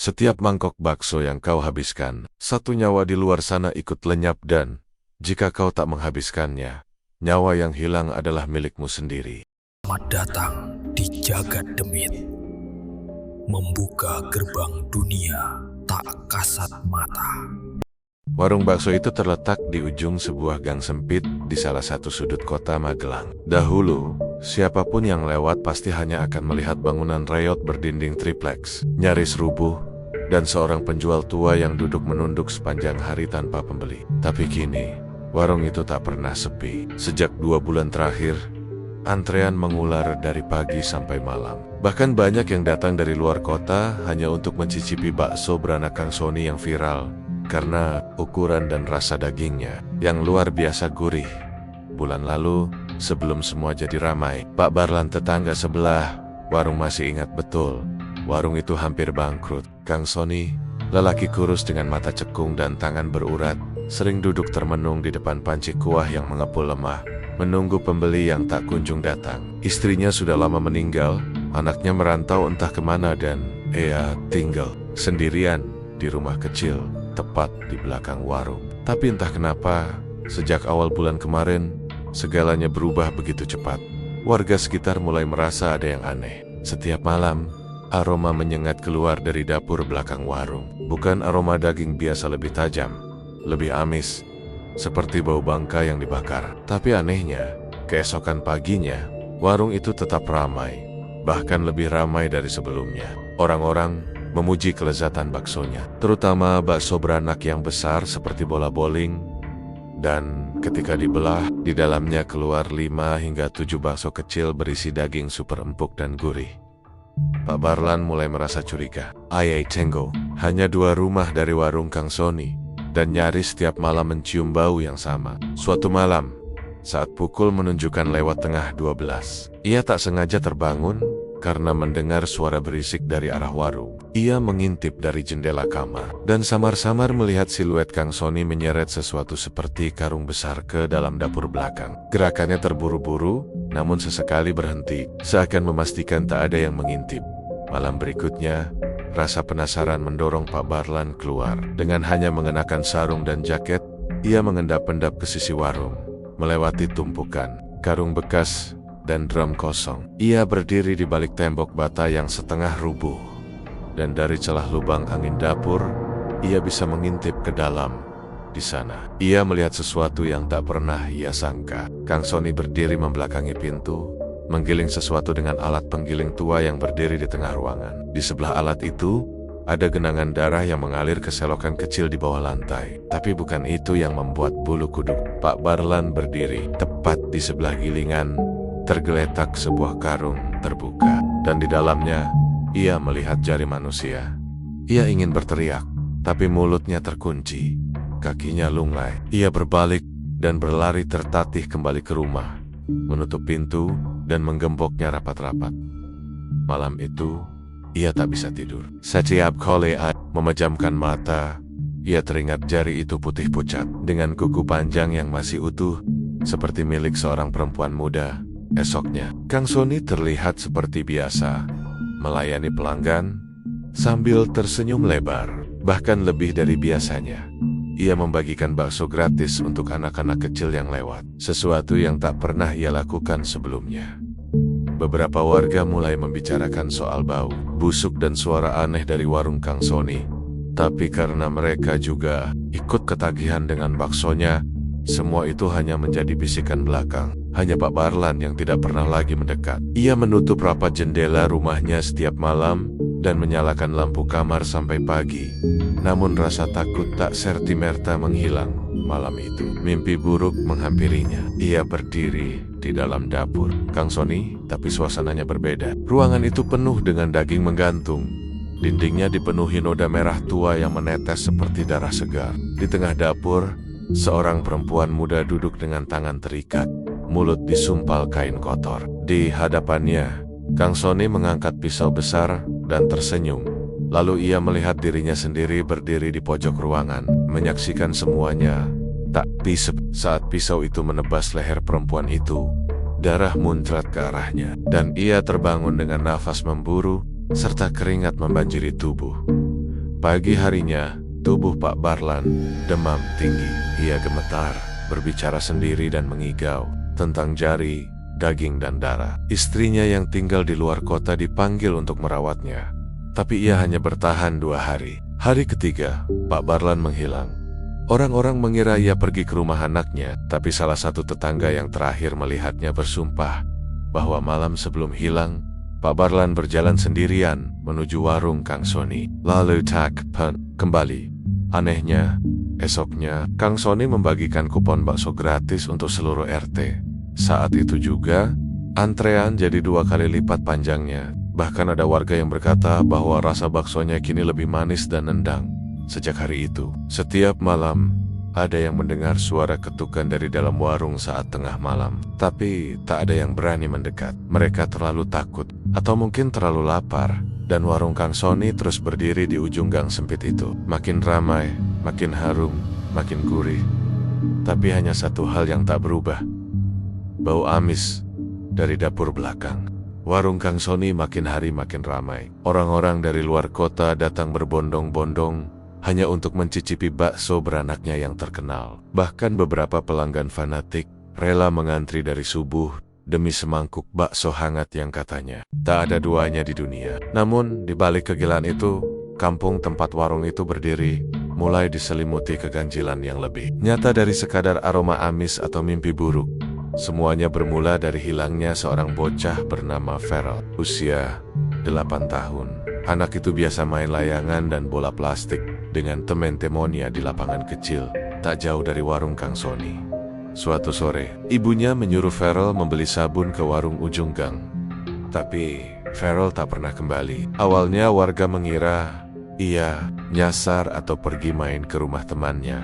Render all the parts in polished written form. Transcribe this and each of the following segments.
Setiap mangkok bakso yang kau habiskan, satu nyawa di luar sana ikut lenyap dan, jika kau tak menghabiskannya, nyawa yang hilang adalah milikmu sendiri. Selamat datang di Jagat Demit, membuka gerbang dunia tak kasat mata. Warung bakso itu terletak di ujung sebuah gang sempit di salah satu sudut kota Magelang. Dahulu, siapapun yang lewat pasti hanya akan melihat bangunan reyot berdinding tripleks, nyaris rubuh, dan seorang penjual tua yang duduk menunduk sepanjang hari tanpa pembeli. Tapi kini, warung itu tak pernah sepi. Sejak 2 bulan terakhir, antrean mengular dari pagi sampai malam. Bahkan banyak yang datang dari luar kota hanya untuk mencicipi bakso beranak Kang Sony yang viral karena ukuran dan rasa dagingnya yang luar biasa gurih. Bulan lalu, sebelum semua jadi ramai, Pak Barlan tetangga sebelah warung masih ingat betul. Warung itu hampir bangkrut. Kang Sony, lelaki kurus dengan mata cekung dan tangan berurat, sering duduk termenung di depan panci kuah yang mengepul lemah, menunggu pembeli yang tak kunjung datang. Istrinya sudah lama meninggal, anaknya merantau entah kemana dan ia tinggal sendirian di rumah kecil tepat di belakang warung. Tapi entah kenapa, sejak awal bulan kemarin, segalanya berubah begitu cepat. Warga sekitar mulai merasa ada yang aneh. Setiap malam, aroma menyengat keluar dari dapur belakang warung. Bukan aroma daging biasa, lebih tajam, lebih amis, seperti bau bangka yang dibakar. Tapi anehnya, keesokan paginya, warung itu tetap ramai, bahkan lebih ramai dari sebelumnya. Orang-orang memuji kelezatan baksonya, terutama bakso beranak yang besar seperti bola bowling, dan ketika dibelah, di dalamnya keluar 5 hingga 7 bakso kecil berisi daging super empuk dan gurih. Pak Barlan mulai merasa curiga. Ayai Tenggo, hanya 2 rumah dari warung Kang Sony, dan nyaris setiap malam mencium bau yang sama. Suatu malam, saat pukul menunjukkan lewat tengah 12, ia tak sengaja terbangun karena mendengar suara berisik dari arah warung. Ia mengintip dari jendela kamar dan samar-samar melihat siluet Kang Sony menyeret sesuatu seperti karung besar ke dalam dapur belakang. Gerakannya terburu-buru, namun sesekali berhenti, seakan memastikan tak ada yang mengintip. Malam berikutnya, rasa penasaran mendorong Pak Barlan keluar. Dengan hanya mengenakan sarung dan jaket, ia mengendap-endap ke sisi warung, melewati tumpukan karung bekas dan drum kosong. Ia berdiri di balik tembok bata yang setengah rubuh, dan dari celah lubang angin dapur, ia bisa mengintip ke dalam. Di sana, ia melihat sesuatu yang tak pernah ia sangka. Kang Sony berdiri membelakangi pintu, menggiling sesuatu dengan alat penggiling tua yang berdiri di tengah ruangan. Di sebelah alat itu, ada genangan darah yang mengalir ke selokan kecil di bawah lantai. Tapi bukan itu yang membuat bulu kuduk Pak Barlan berdiri. Tepat di sebelah gilingan, tergeletak sebuah karung terbuka, dan di dalamnya, ia melihat jari manusia. Ia ingin berteriak, tapi mulutnya terkunci. Kakinya lunglai. Ia berbalik dan berlari tertatih kembali ke rumah, menutup pintu dan menggemboknya rapat-rapat. Malam itu, ia tak bisa tidur. Setiap kali memejamkan mata, ia teringat jari itu putih pucat, dengan kuku panjang yang masih utuh, seperti milik seorang perempuan muda. Esoknya, Kang Sony terlihat seperti biasa, melayani pelanggan, sambil tersenyum lebar, bahkan lebih dari biasanya. Ia membagikan bakso gratis untuk anak-anak kecil yang lewat, sesuatu yang tak pernah ia lakukan sebelumnya. Beberapa warga mulai membicarakan soal bau, busuk dan suara aneh dari warung Kang Sony. Tapi karena mereka juga ikut ketagihan dengan baksonya, semua itu hanya menjadi bisikan belakang. Hanya Pak Barlan yang tidak pernah lagi mendekat. Ia menutup rapat jendela rumahnya setiap malam dan menyalakan lampu kamar sampai pagi. Namun rasa takut tak serta-merta menghilang malam itu. Mimpi buruk menghampirinya. Ia berdiri di dalam dapur Kang Sony, tapi suasananya berbeda. Ruangan itu penuh dengan daging menggantung. Dindingnya dipenuhi noda merah tua yang menetes seperti darah segar. Di tengah dapur, seorang perempuan muda duduk dengan tangan terikat, mulut disumpal kain kotor. Di hadapannya, Kang Sony mengangkat pisau besar dan tersenyum. Lalu ia melihat dirinya sendiri berdiri di pojok ruangan, menyaksikan semuanya. Tak pisep saat pisau itu menebas leher perempuan itu. Darah muncrat ke arahnya, dan ia terbangun dengan nafas memburu, serta keringat membanjiri tubuh. Pagi harinya, tubuh Pak Barlan demam tinggi. Ia gemetar, berbicara sendiri dan mengigau tentang jari, daging dan darah. Istrinya yang tinggal di luar kota dipanggil untuk merawatnya. Tapi ia hanya bertahan 2 hari. Hari ketiga, Pak Barlan menghilang. Orang-orang mengira ia pergi ke rumah anaknya, tapi salah satu tetangga yang terakhir melihatnya bersumpah bahwa malam sebelum hilang, Pak Barlan berjalan sendirian menuju warung Kang Soni. Lalu tak kembali. Anehnya, esoknya Kang Soni membagikan kupon bakso gratis untuk seluruh RT. Saat itu juga, antrean jadi 2 kali lipat panjangnya. Bahkan ada warga yang berkata bahwa rasa baksonya kini lebih manis dan nendang. Sejak hari itu, setiap malam, ada yang mendengar suara ketukan dari dalam warung saat tengah malam. Tapi tak ada yang berani mendekat. Mereka terlalu takut, atau mungkin terlalu lapar. Dan warung Kang Soni terus berdiri di ujung gang sempit itu. Makin ramai, makin harum, makin gurih. Tapi hanya satu hal yang tak berubah. Bau amis dari dapur belakang. Warung Kang Soni makin hari makin ramai. Orang-orang dari luar kota datang berbondong-bondong hanya untuk mencicipi bakso beranaknya yang terkenal. Bahkan beberapa pelanggan fanatik rela mengantri dari subuh demi semangkuk bakso hangat yang katanya tak ada duanya di dunia. Namun, di balik kegilaan itu, kampung tempat warung itu berdiri mulai diselimuti keganjilan yang lebih nyata dari sekadar aroma amis atau mimpi buruk. Semuanya bermula dari hilangnya seorang bocah bernama Farrell, usia 8 tahun. Anak itu biasa main layangan dan bola plastik dengan teman-temannya di lapangan kecil tak jauh dari warung Kang Soni. Suatu sore, ibunya menyuruh Farrell membeli sabun ke warung ujung gang. Tapi Farrell tak pernah kembali. Awalnya warga mengira ia nyasar atau pergi main ke rumah temannya.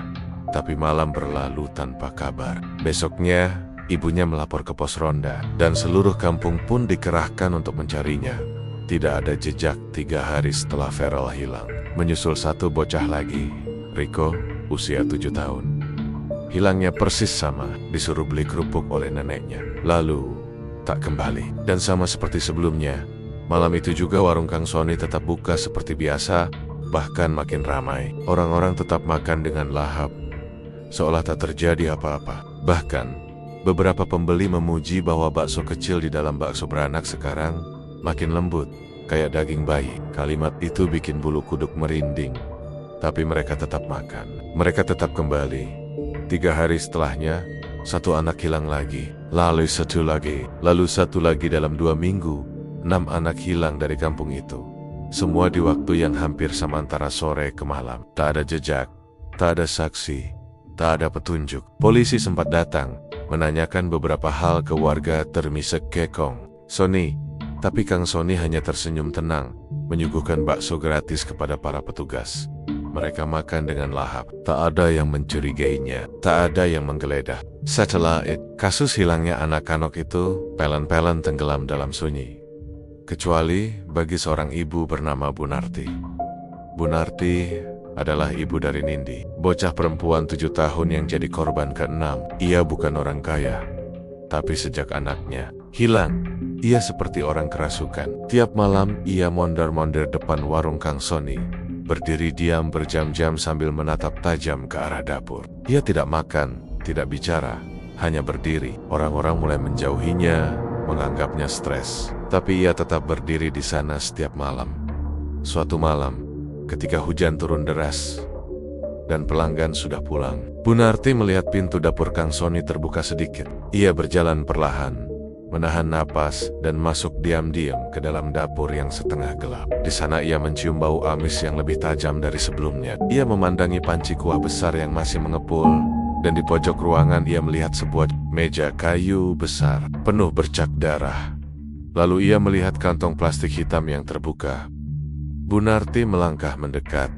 Tapi malam berlalu tanpa kabar. Besoknya, ibunya melapor ke pos ronda dan seluruh kampung pun dikerahkan untuk mencarinya. Tidak ada jejak 3 hari setelah Farrell hilang. Menyusul satu bocah lagi, Rico, usia 7 tahun. Hilangnya persis sama, disuruh beli kerupuk oleh neneknya. Lalu, tak kembali. Dan sama seperti sebelumnya, malam itu juga warung Kang Soni tetap buka seperti biasa, bahkan makin ramai. Orang-orang tetap makan dengan lahap, seolah tak terjadi apa-apa. Bahkan, beberapa pembeli memuji bahwa bakso kecil di dalam bakso beranak sekarang makin lembut, kayak daging bayi. Kalimat itu bikin bulu kuduk merinding. Tapi mereka tetap makan. Mereka tetap kembali. 3 hari setelahnya, satu anak hilang lagi. Lalu satu lagi dalam 2 minggu. 6 anak hilang dari kampung itu. Semua di waktu yang hampir sama antara sore ke malam. Tak ada jejak, tak ada saksi, tak ada petunjuk. Polisi sempat datang, menanyakan beberapa hal ke warga termisek Kekong Soni. Tapi Kang Soni hanya tersenyum tenang, menyuguhkan bakso gratis kepada para petugas. Mereka makan dengan lahap. Tak ada yang mencurigainya, tak ada yang menggeledah. Setelah itu, kasus hilangnya anak-anak itu pelan-pelan tenggelam dalam sunyi. Kecuali bagi seorang ibu bernama Bu Narti. Bu Narti adalah ibu dari Nindi, bocah perempuan 7 tahun yang jadi korban ke-6. Ia bukan orang kaya, tapi sejak anaknya hilang, ia seperti orang kerasukan. Tiap malam ia mondar-mandir depan warung Kang Soni, berdiri diam berjam-jam sambil menatap tajam ke arah dapur. Ia tidak makan, tidak bicara, hanya berdiri. Orang-orang mulai menjauhinya, menganggapnya stres. Tapi ia tetap berdiri di sana setiap malam. Suatu malam, ketika hujan turun deras dan pelanggan sudah pulang, Bu Narti melihat pintu dapur Kang Soni terbuka sedikit. Ia berjalan perlahan, menahan napas dan masuk diam-diam ke dalam dapur yang setengah gelap. Di sana ia mencium bau amis yang lebih tajam dari sebelumnya. Ia memandangi panci kuah besar yang masih mengepul, dan di pojok ruangan ia melihat sebuah meja kayu besar penuh bercak darah. Lalu ia melihat kantong plastik hitam yang terbuka. Bu Narti melangkah mendekat.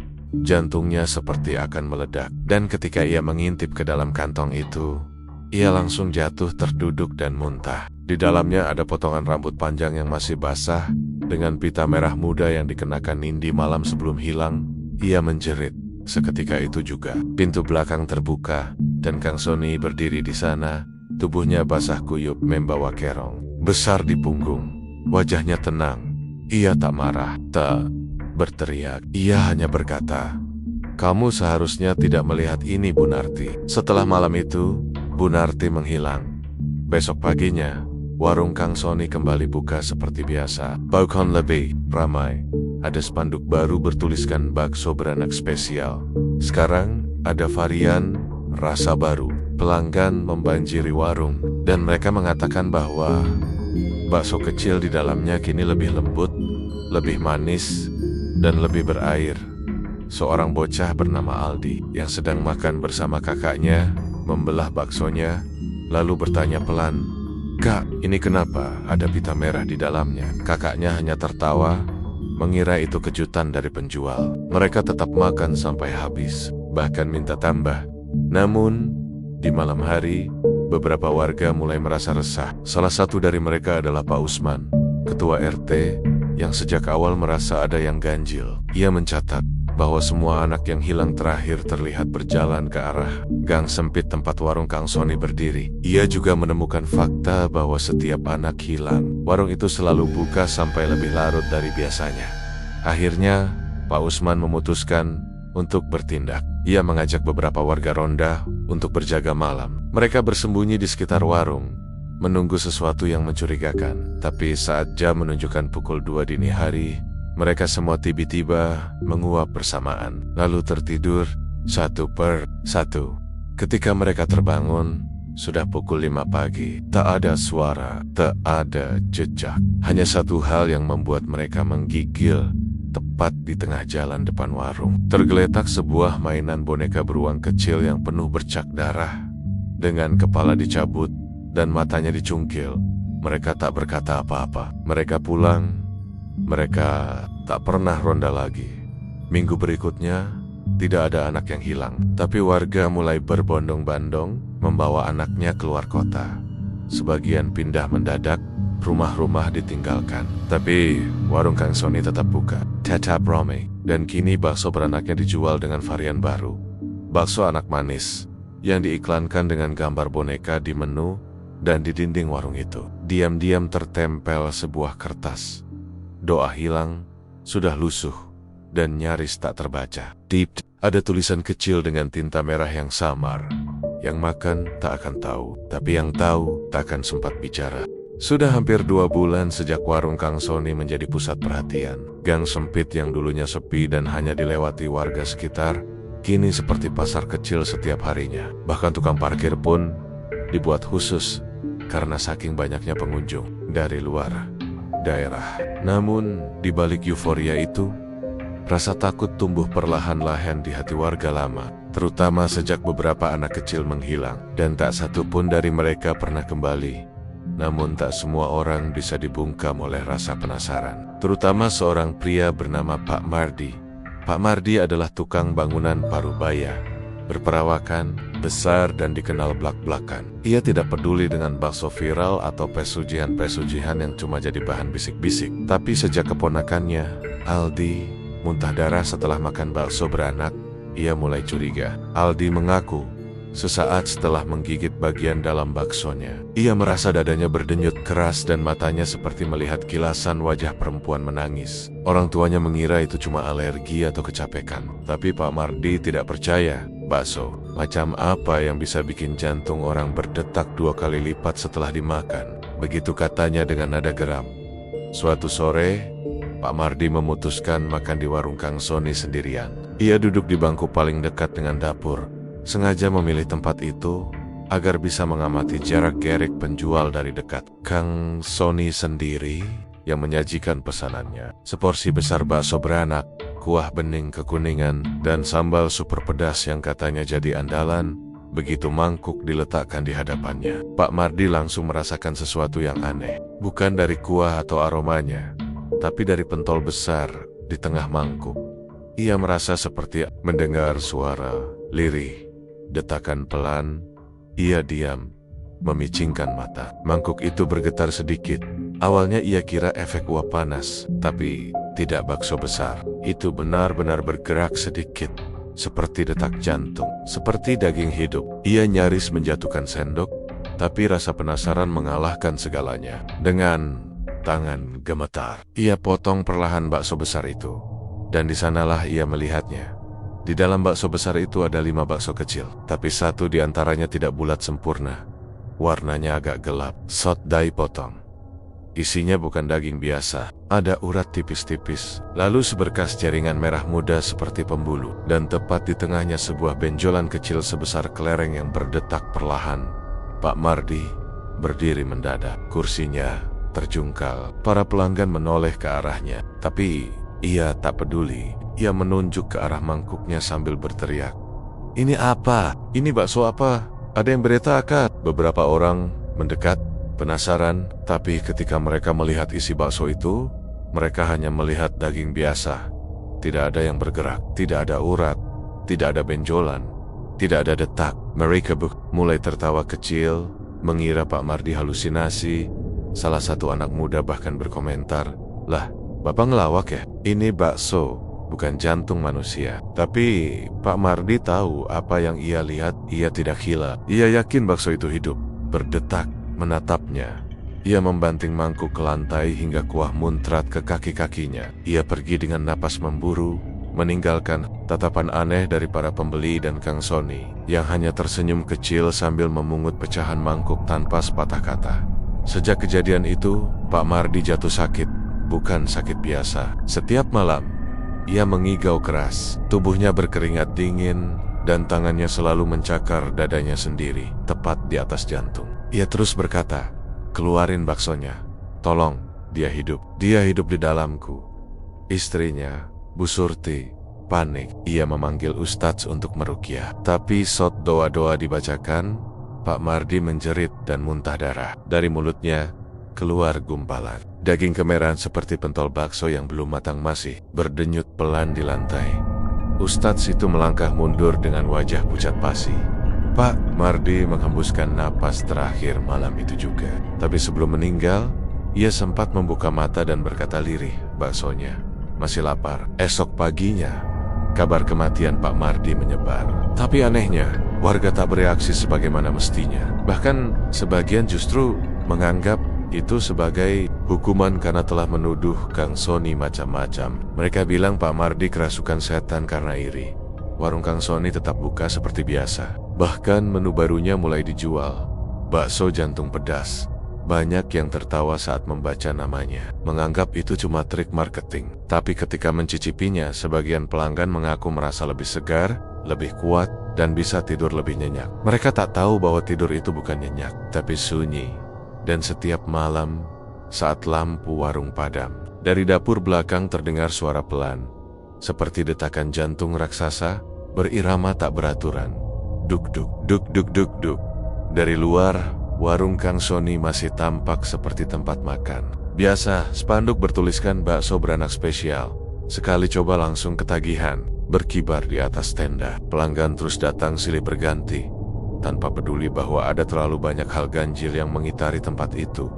Jantungnya seperti akan meledak. Dan ketika ia mengintip ke dalam kantong itu, ia langsung jatuh terduduk dan muntah. Di dalamnya ada potongan rambut panjang yang masih basah, dengan pita merah muda yang dikenakan Nindi malam sebelum hilang. Ia menjerit. Seketika itu juga, pintu belakang terbuka, dan Kang Soni berdiri di sana. Tubuhnya basah kuyup membawa kerong besar di punggung. Wajahnya tenang. Ia tak marah, tak berteriak. Ia hanya berkata, "Kamu seharusnya tidak melihat ini, Bu Narti." Setelah malam itu, Bu Narti menghilang. Besok paginya, warung Kang Sony kembali buka seperti biasa. Balkon lebih ramai. Ada spanduk baru bertuliskan bakso beranak spesial. Sekarang ada varian rasa baru. Pelanggan membanjiri warung, dan mereka mengatakan bahwa bakso kecil di dalamnya kini lebih lembut, lebih manis, dan lebih berair. Seorang bocah bernama Aldi yang sedang makan bersama kakaknya membelah baksonya, lalu bertanya pelan, "Kak, ini kenapa ada pita merah di dalamnya?" Kakaknya hanya tertawa, mengira itu kejutan dari penjual. Mereka tetap makan sampai habis, bahkan minta tambah. Namun, di malam hari, beberapa warga mulai merasa resah. Salah satu dari mereka adalah Pak Usman, ketua RT, yang sejak awal merasa ada yang ganjil. Ia mencatat bahwa semua anak yang hilang terakhir terlihat berjalan ke arah gang sempit tempat warung Kang Sony berdiri. Ia juga menemukan fakta bahwa setiap anak hilang, warung itu selalu buka sampai lebih larut dari biasanya. Akhirnya, Pak Usman memutuskan untuk bertindak. Ia mengajak beberapa warga ronda untuk berjaga malam. Mereka bersembunyi di sekitar warung, menunggu sesuatu yang mencurigakan. Tapi saat jam menunjukkan pukul 2 dini hari, mereka semua tiba-tiba menguap bersamaan, lalu tertidur satu per satu. Ketika mereka terbangun, sudah pukul 5 pagi. Tak ada suara, tak ada jejak. Hanya satu hal yang membuat mereka menggigil. Tepat di tengah jalan depan warung, tergeletak sebuah mainan boneka beruang kecil yang penuh bercak darah. Dengan kepala dicabut dan matanya dicungkil, mereka tak berkata apa-apa. Mereka pulang. Mereka tak pernah ronda lagi. Minggu berikutnya, tidak ada anak yang hilang. Tapi warga mulai berbondong-bandong membawa anaknya keluar kota. Sebagian pindah mendadak, rumah-rumah ditinggalkan. Tapi warung Kang Sony tetap buka, tetap ramai. Dan kini bakso beranaknya dijual dengan varian baru. Bakso anak manis, yang diiklankan dengan gambar boneka di menu dan di dinding warung itu. Diam-diam tertempel sebuah kertas. Doa hilang, sudah lusuh, dan nyaris tak terbaca. Deep, ada tulisan kecil dengan tinta merah yang samar. Yang makan tak akan tahu, tapi yang tahu tak akan sempat bicara. Sudah hampir 2 bulan sejak warung Kang Sony menjadi pusat perhatian. Gang sempit yang dulunya sepi dan hanya dilewati warga sekitar, kini seperti pasar kecil setiap harinya. Bahkan tukang parkir pun dibuat khusus karena saking banyaknya pengunjung dari luar daerah. Namun, di balik euforia itu, rasa takut tumbuh perlahan-lahan di hati warga lama, terutama sejak beberapa anak kecil menghilang, dan tak satu pun dari mereka pernah kembali. Namun tak semua orang bisa dibungkam oleh rasa penasaran, terutama seorang pria bernama Pak Mardi. Pak Mardi adalah tukang bangunan parubaya, berperawakan, besar dan dikenal blak-blakan. Ia tidak peduli dengan bakso viral atau pesugihan-pesugihan yang cuma jadi bahan bisik-bisik. Tapi sejak keponakannya, Aldi, muntah darah setelah makan bakso beranak, ia mulai curiga. Aldi mengaku, sesaat setelah menggigit bagian dalam baksonya, ia merasa dadanya berdenyut keras dan matanya seperti melihat kilasan wajah perempuan menangis. Orang tuanya mengira itu cuma alergi atau kecapekan. Tapi Pak Mardi tidak percaya. Bakso, macam apa yang bisa bikin jantung orang berdetak 2 kali lipat setelah dimakan? Begitu katanya dengan nada geram. Suatu sore, Pak Mardi memutuskan makan di warung Kang Sony sendirian. Ia duduk di bangku paling dekat dengan dapur, sengaja memilih tempat itu agar bisa mengamati jarak gerik penjual dari dekat. Kang Sony sendiri yang menyajikan pesanannya. Seporsi besar bakso beranak, kuah bening kekuningan, dan sambal super pedas yang katanya jadi andalan. Begitu mangkuk diletakkan di hadapannya, Pak Mardi langsung merasakan sesuatu yang aneh. Bukan dari kuah atau aromanya, tapi dari pentol besar di tengah mangkuk. Ia merasa seperti mendengar suara lirih. Detakan pelan, ia diam, memicingkan mata. Mangkuk itu bergetar sedikit. Awalnya ia kira efek uap panas, tapi tidak. Bakso besar itu benar-benar bergerak sedikit, seperti detak jantung, seperti daging hidup. Ia nyaris menjatuhkan sendok, tapi rasa penasaran mengalahkan segalanya. Dengan tangan gemetar, ia potong perlahan bakso besar itu. dan di sanalah ia melihatnya. Di dalam bakso besar itu ada 5 bakso kecil, tapi satu di antaranya tidak bulat sempurna. Warnanya agak gelap, sot dai potong. Isinya bukan daging biasa, ada urat tipis-tipis, lalu seberkas jaringan merah muda seperti pembuluh, dan tepat di tengahnya sebuah benjolan kecil sebesar kelereng yang berdetak perlahan. Pak Mardi berdiri mendadak, kursinya terjungkal. Para pelanggan menoleh ke arahnya, tapi ia tak peduli. Ia menunjuk ke arah mangkuknya sambil berteriak, "Ini apa? Ini bakso apa? Ada yang beritakan?" Beberapa orang mendekat, penasaran, tapi ketika mereka melihat isi bakso itu, mereka hanya melihat daging biasa. Tidak ada yang bergerak, tidak ada urat, tidak ada benjolan, tidak ada detak. Mereka mulai tertawa kecil, mengira Pak Mardi halusinasi. Salah satu anak muda bahkan berkomentar, "Lah, Bapak ngelawak ya? Ini bakso, bukan jantung manusia." Tapi Pak Mardi tahu apa yang ia lihat. Ia tidak gila. Ia yakin bakso itu hidup, berdetak, menatapnya. Ia membanting mangkuk ke lantai hingga kuah muncrat ke kaki-kakinya. Ia pergi dengan napas memburu, meninggalkan tatapan aneh dari para pembeli dan Kang Sony yang hanya tersenyum kecil sambil memungut pecahan mangkuk tanpa sepatah kata. Sejak kejadian itu, Pak Mardi jatuh sakit, bukan sakit biasa. Setiap malam, ia mengigau keras, tubuhnya berkeringat dingin, dan tangannya selalu mencakar dadanya sendiri, tepat di atas jantung. Ia terus berkata, "Keluarin baksonya, tolong, dia hidup di dalamku." Istrinya, Bu Surti, panik. Ia memanggil ustadz untuk meruqyah. Tapi sot doa-doa dibacakan, Pak Mardi menjerit dan muntah darah. Dari mulutnya keluar gumpalan. Daging kemerahan seperti pentol bakso yang belum matang masih berdenyut pelan di lantai. Ustadz itu melangkah mundur dengan wajah pucat pasi. Pak Mardi menghembuskan napas terakhir malam itu juga. Tapi sebelum meninggal, ia sempat membuka mata dan berkata lirih, "Baksonya masih lapar." Esok paginya, kabar kematian Pak Mardi menyebar. Tapi anehnya, warga tak bereaksi sebagaimana mestinya. Bahkan sebagian justru menganggap itu sebagai hukuman karena telah menuduh Kang Sony macam-macam. Mereka bilang Pak Mardi kerasukan setan karena iri. Warung Kang Sony tetap buka seperti biasa. Bahkan menu barunya mulai dijual. Bakso jantung pedas. Banyak yang tertawa saat membaca namanya, menganggap itu cuma trik marketing. Tapi ketika mencicipinya, sebagian pelanggan mengaku merasa lebih segar, lebih kuat, dan bisa tidur lebih nyenyak. Mereka tak tahu bahwa tidur itu bukan nyenyak, tapi sunyi. Dan setiap malam, saat lampu warung padam, dari dapur belakang terdengar suara pelan, seperti detakan jantung raksasa, berirama tak beraturan. Duk-duk, duk-duk-duk-duk. Dari luar, warung Kang Sony masih tampak seperti tempat makan biasa. Spanduk bertuliskan bakso beranak spesial. Sekali coba langsung ketagihan, berkibar di atas tenda. Pelanggan terus datang silih berganti, tanpa peduli bahwa ada terlalu banyak hal ganjil yang mengitari tempat itu.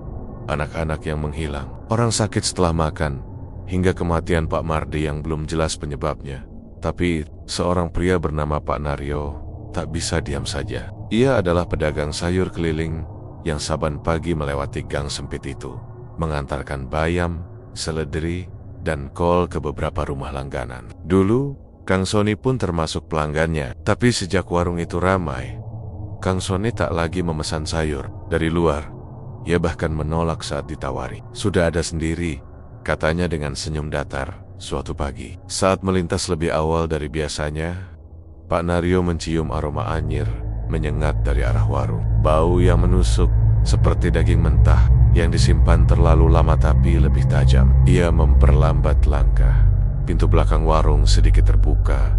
Anak-anak yang menghilang, orang sakit setelah makan, hingga kematian Pak Mardi yang belum jelas penyebabnya. Tapi seorang pria bernama Pak Naryo tak bisa diam saja. Ia adalah pedagang sayur keliling yang saban pagi melewati gang sempit itu, mengantarkan bayam, seledri, dan kol ke beberapa rumah langganan. Dulu, Kang Sony pun termasuk pelanggannya. Tapi sejak warung itu ramai, Kang Sony tak lagi memesan sayur dari luar. Ia bahkan menolak saat ditawari. "Sudah ada sendiri," katanya dengan senyum datar. Suatu pagi, saat melintas lebih awal dari biasanya, Pak Naryo mencium aroma anyir menyengat dari arah warung. Bau yang menusuk seperti daging mentah yang disimpan terlalu lama tapi lebih tajam. Ia memperlambat langkah. Pintu belakang warung sedikit terbuka,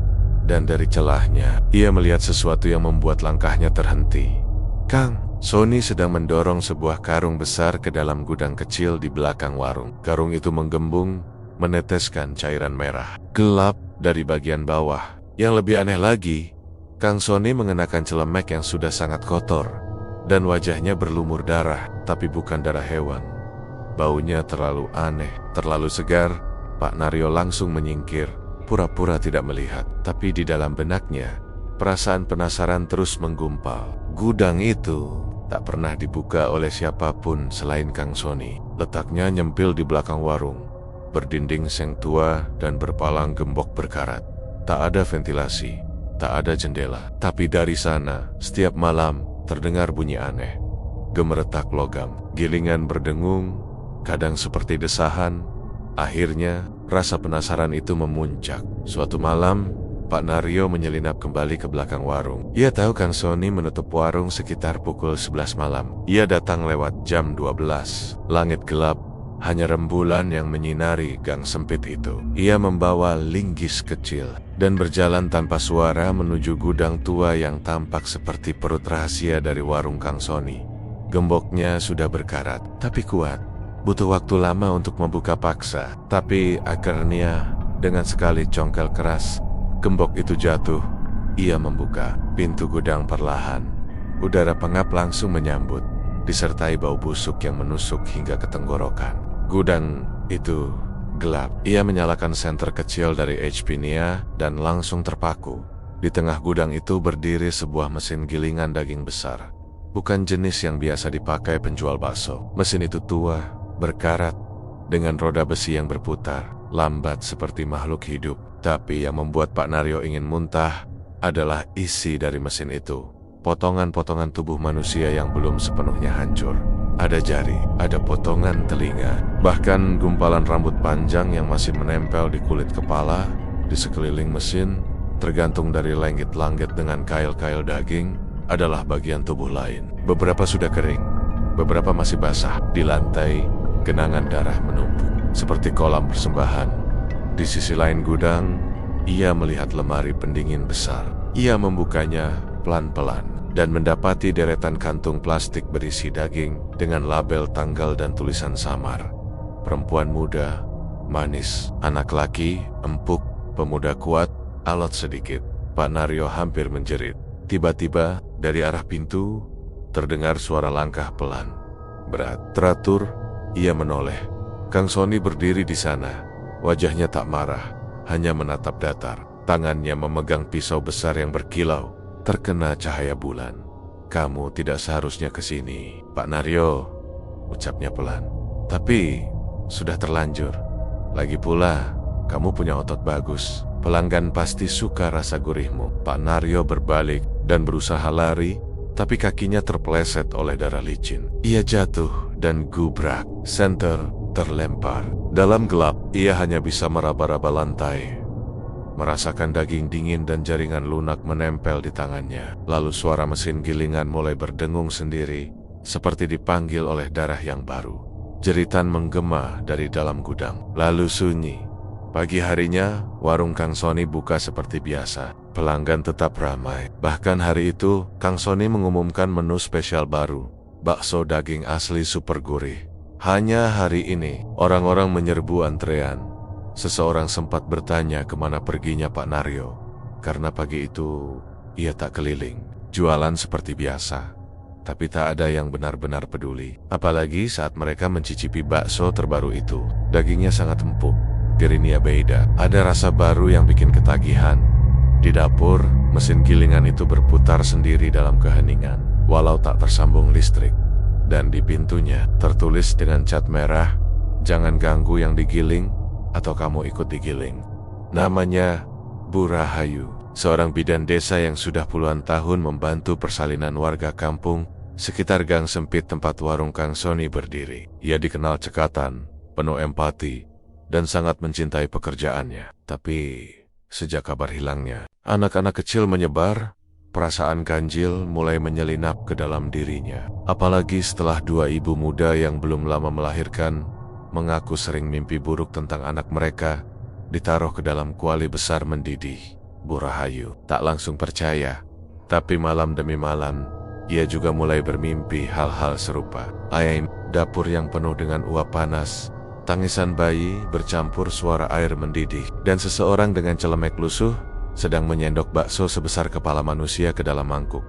dan dari celahnya ia melihat sesuatu yang membuat langkahnya terhenti. Kang Sony sedang mendorong sebuah karung besar ke dalam gudang kecil di belakang warung. Karung itu menggembung, meneteskan cairan merah gelap dari bagian bawah. Yang lebih aneh lagi, Kang Sony mengenakan celemek yang sudah sangat kotor, dan wajahnya berlumur darah, tapi bukan darah hewan. Baunya terlalu aneh, terlalu segar. Pak Naryo langsung menyingkir, pura-pura tidak melihat. Tapi di dalam benaknya, perasaan penasaran terus menggumpal. Gudang itu tak pernah dibuka oleh siapapun selain Kang Sony. Letaknya nyempil di belakang warung, berdinding seng tua dan berpalang gembok berkarat. Tak ada ventilasi, tak ada jendela. Tapi dari sana, setiap malam terdengar bunyi aneh. Gemeretak logam, gilingan berdengung, kadang seperti desahan. Akhirnya, rasa penasaran itu memuncak. Suatu malam, Pak Naryo menyelinap kembali ke belakang warung. Ia tahu Kang Sony menutup warung sekitar pukul 11 malam. Ia datang lewat jam 12. Langit gelap, hanya rembulan yang menyinari gang sempit itu. Ia membawa linggis kecil dan berjalan tanpa suara menuju gudang tua yang tampak seperti perut rahasia dari warung Kang Sony. Gemboknya sudah berkarat, tapi kuat. Butuh waktu lama untuk membuka paksa, tapi akhirnya dengan sekali congkel keras, gembok itu jatuh. Ia membuka pintu gudang perlahan. Udara pengap langsung menyambut, disertai bau busuk yang menusuk hingga ke tenggorokan. Gudang itu gelap. Ia menyalakan senter kecil dari HP Nia dan langsung terpaku. Di tengah gudang itu berdiri sebuah mesin gilingan daging besar. Bukan jenis yang biasa dipakai penjual bakso. Mesin itu tua, berkarat, dengan roda besi yang berputar, lambat seperti makhluk hidup. Tapi yang membuat Pak Naryo ingin muntah adalah isi dari mesin itu. Potongan-potongan tubuh manusia yang belum sepenuhnya hancur. Ada jari, ada potongan telinga, bahkan gumpalan rambut panjang yang masih menempel di kulit kepala. Di sekeliling mesin, tergantung dari langit-langit dengan kail-kail daging, adalah bagian tubuh lain. Beberapa sudah kering, beberapa masih basah. Di lantai, genangan darah menumpuk, seperti kolam persembahan. Di sisi lain gudang, ia melihat lemari pendingin besar. Ia membukanya pelan-pelan dan mendapati deretan kantung plastik berisi daging dengan label tanggal dan tulisan samar. Perempuan muda, manis, anak laki, empuk, pemuda kuat, alot sedikit. Pak Naryo hampir menjerit. Tiba-tiba, dari arah pintu, terdengar suara langkah pelan. Berat, teratur, ia menoleh. Kang Sony berdiri di sana. Wajahnya tak marah, hanya menatap datar. Tangannya memegang pisau besar yang berkilau, terkena cahaya bulan. Kamu tidak seharusnya ke sini, Pak Naryo, ucapnya pelan. Tapi, sudah terlanjur. Lagi pula, kamu punya otot bagus. Pelanggan pasti suka rasa gurihmu. Pak Naryo berbalik dan berusaha lari, tapi kakinya terpeleset oleh darah licin. Ia jatuh dan gubrak. Senter terlempar. Dalam gelap, ia hanya bisa meraba-raba lantai, merasakan daging dingin dan jaringan lunak menempel di tangannya. Lalu suara mesin gilingan mulai berdengung sendiri, seperti dipanggil oleh darah yang baru. Jeritan menggema dari dalam gudang. Lalu sunyi. Pagi harinya, warung Kang Sony buka seperti biasa. Pelanggan tetap ramai. Bahkan hari itu, Kang Sony mengumumkan menu spesial baru. Bakso daging asli super gurih. Hanya hari ini, orang-orang menyerbu antrean. Seseorang sempat bertanya kemana perginya Pak Naryo. Karena pagi itu, ia tak keliling. Jualan seperti biasa. Tapi tak ada yang benar-benar peduli. Apalagi saat mereka mencicipi bakso terbaru itu. Dagingnya sangat empuk. Dirinya beda. Ada rasa baru yang bikin ketagihan. Di dapur, mesin gilingan itu berputar sendiri dalam keheningan, walau tak tersambung listrik. Dan di pintunya tertulis dengan cat merah, "Jangan ganggu yang digiling, atau kamu ikut digiling." Namanya Bu Rahayu, seorang bidan desa yang sudah puluhan tahun membantu persalinan warga kampung sekitar gang sempit tempat warung Kang Sony berdiri. Ia dikenal cekatan, penuh empati, dan sangat mencintai pekerjaannya. Tapi sejak kabar hilangnya, anak-anak kecil menyebar, perasaan ganjil mulai menyelinap ke dalam dirinya. Apalagi setelah dua ibu muda yang belum lama melahirkan mengaku sering mimpi buruk tentang anak mereka ditaruh ke dalam kuali besar mendidih. Bu Rahayu tak langsung percaya, tapi malam demi malam ia juga mulai bermimpi hal-hal serupa. Ayam dapur yang penuh dengan uap panas, tangisan bayi bercampur suara air mendidih, dan seseorang dengan celemek lusuh sedang menyendok bakso sebesar kepala manusia ke dalam mangkuk.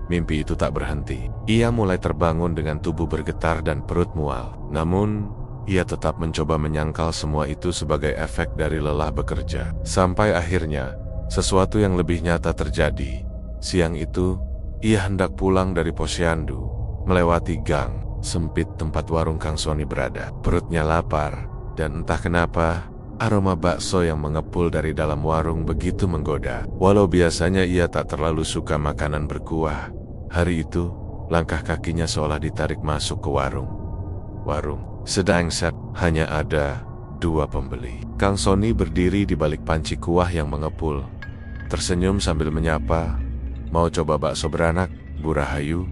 Mimpi itu tak berhenti. Ia mulai terbangun dengan tubuh bergetar dan perut mual. Namun, ia tetap mencoba menyangkal semua itu sebagai efek dari lelah bekerja. Sampai akhirnya, sesuatu yang lebih nyata terjadi. Siang itu, ia hendak pulang dari posyandu, melewati gang sempit tempat warung Kang Sony berada. Perutnya lapar, Dan entah kenapa, aroma bakso yang mengepul dari dalam warung begitu menggoda. Walau biasanya ia tak terlalu suka makanan berkuah, hari itu, langkah kakinya seolah ditarik masuk ke warung. Sedang hanya ada 2 pembeli. Kang Sony berdiri di balik panci kuah yang mengepul, tersenyum sambil menyapa, "Mau coba bakso beranak, Bu Rahayu?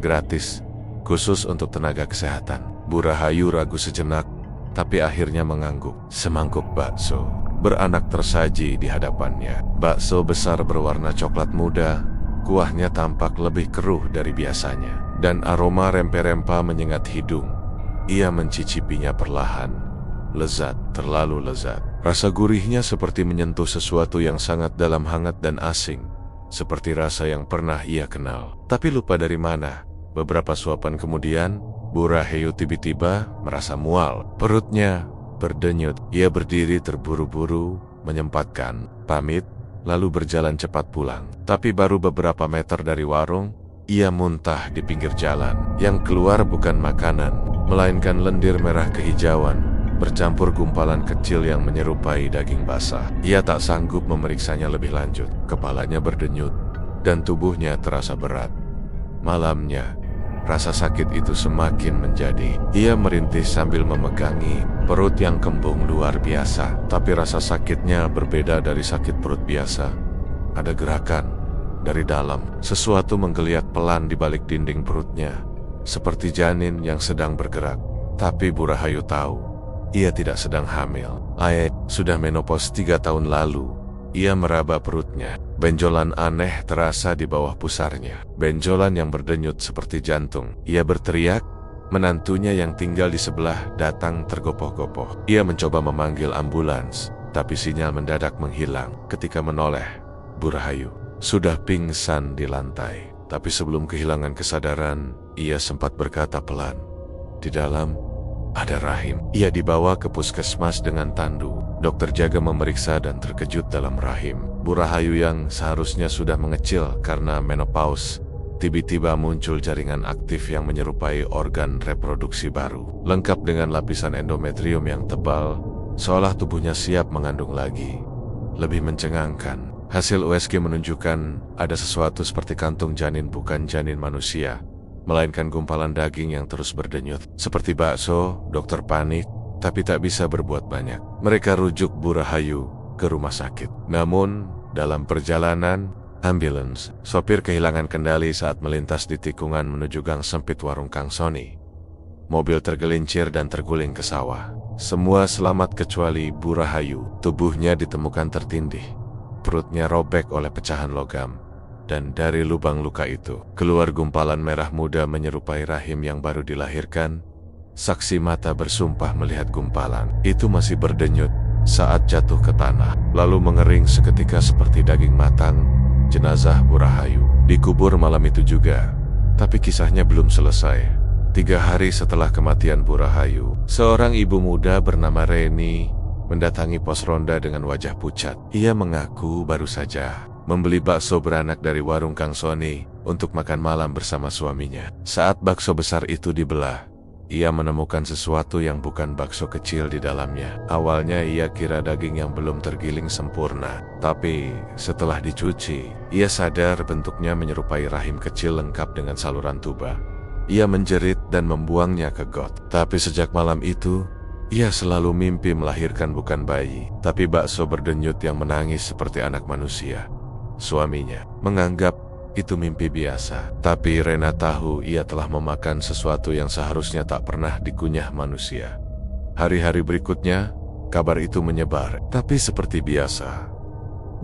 Gratis, khusus untuk tenaga kesehatan." Bu Rahayu ragu sejenak, tapi akhirnya mengangguk. Semangkuk bakso beranak tersaji di hadapannya. Bakso besar berwarna coklat muda, kuahnya tampak lebih keruh dari biasanya, dan aroma rempah-rempah menyengat hidung. Ia mencicipinya perlahan. Lezat, terlalu lezat. Rasa gurihnya seperti menyentuh sesuatu yang sangat dalam, hangat dan asing, seperti rasa yang pernah ia kenal. Tapi lupa dari mana. Beberapa suapan kemudian, Bu Rahayu tiba-tiba merasa mual. Perutnya berdenyut. Ia berdiri terburu-buru, menyempatkan pamit, lalu berjalan cepat pulang. Tapi baru beberapa meter dari warung, ia muntah di pinggir jalan. Yang keluar bukan makanan, melainkan lendir merah kehijauan, bercampur gumpalan kecil yang menyerupai daging basah. Ia tak sanggup memeriksanya lebih lanjut. Kepalanya berdenyut, dan tubuhnya terasa berat. Malamnya, rasa sakit itu semakin menjadi. Ia merintih sambil memegangi perut yang kembung luar biasa. Tapi rasa sakitnya berbeda dari sakit perut biasa. Ada gerakan dari dalam. Sesuatu menggeliat pelan di balik dinding perutnya, seperti janin yang sedang bergerak. Tapi Bu Rahayu tahu, ia tidak sedang hamil. Sudah menopause 3 tahun lalu. Ia meraba perutnya. Benjolan aneh terasa di bawah pusarnya. Benjolan yang berdenyut seperti jantung. Ia berteriak. Menantunya yang tinggal di sebelah datang tergopoh-gopoh. Ia mencoba memanggil ambulans, tapi sinyal mendadak menghilang. Ketika menoleh, Bu Rahayu sudah pingsan di lantai. Tapi sebelum kehilangan kesadaran, ia sempat berkata pelan, "Di dalam ada rahim." Ia dibawa ke puskesmas dengan tandu. Dokter jaga memeriksa dan terkejut dalam rahim. Bu Rahayu yang seharusnya sudah mengecil karena menopause, tiba-tiba muncul jaringan aktif yang menyerupai organ reproduksi baru, lengkap dengan lapisan endometrium yang tebal, seolah tubuhnya siap mengandung lagi. Lebih mencengangkan, hasil USG menunjukkan ada sesuatu seperti kantung janin, bukan janin manusia, melainkan gumpalan daging yang terus berdenyut. Seperti bakso, dokter panik, tapi tak bisa berbuat banyak. Mereka rujuk Bu Rahayu ke rumah sakit. Namun, dalam perjalanan, ambulans, sopir kehilangan kendali saat melintas di tikungan menuju gang sempit warung Kang Sony. Mobil tergelincir dan terguling ke sawah. Semua selamat kecuali Bu Rahayu. Tubuhnya ditemukan tertindih. Perutnya robek oleh pecahan logam. Dan dari lubang luka itu, keluar gumpalan merah muda menyerupai rahim yang baru dilahirkan. Saksi mata bersumpah melihat gumpalan itu masih berdenyut saat jatuh ke tanah, lalu mengering seketika seperti daging matang. Jenazah Bu Rahayu dikubur malam itu juga. Tapi kisahnya belum selesai. 3 hari setelah kematian Bu Rahayu, seorang ibu muda bernama Reni mendatangi pos ronda dengan wajah pucat. Ia mengaku baru saja membeli bakso beranak dari warung Kang Sony untuk makan malam bersama suaminya. Saat bakso besar itu dibelah, ia menemukan sesuatu yang bukan bakso kecil di dalamnya. Awalnya ia kira daging yang belum tergiling sempurna, tapi setelah dicuci, ia sadar bentuknya menyerupai rahim kecil lengkap dengan saluran tuba. Ia menjerit dan membuangnya ke got. Tapi sejak malam itu, ia selalu mimpi melahirkan bukan bayi, tapi bakso berdenyut yang menangis seperti anak manusia. Suaminya menganggap itu mimpi biasa, tapi Rena tahu ia telah memakan sesuatu yang seharusnya tak pernah dikunyah manusia. Hari-hari berikutnya, kabar itu menyebar, tapi seperti biasa,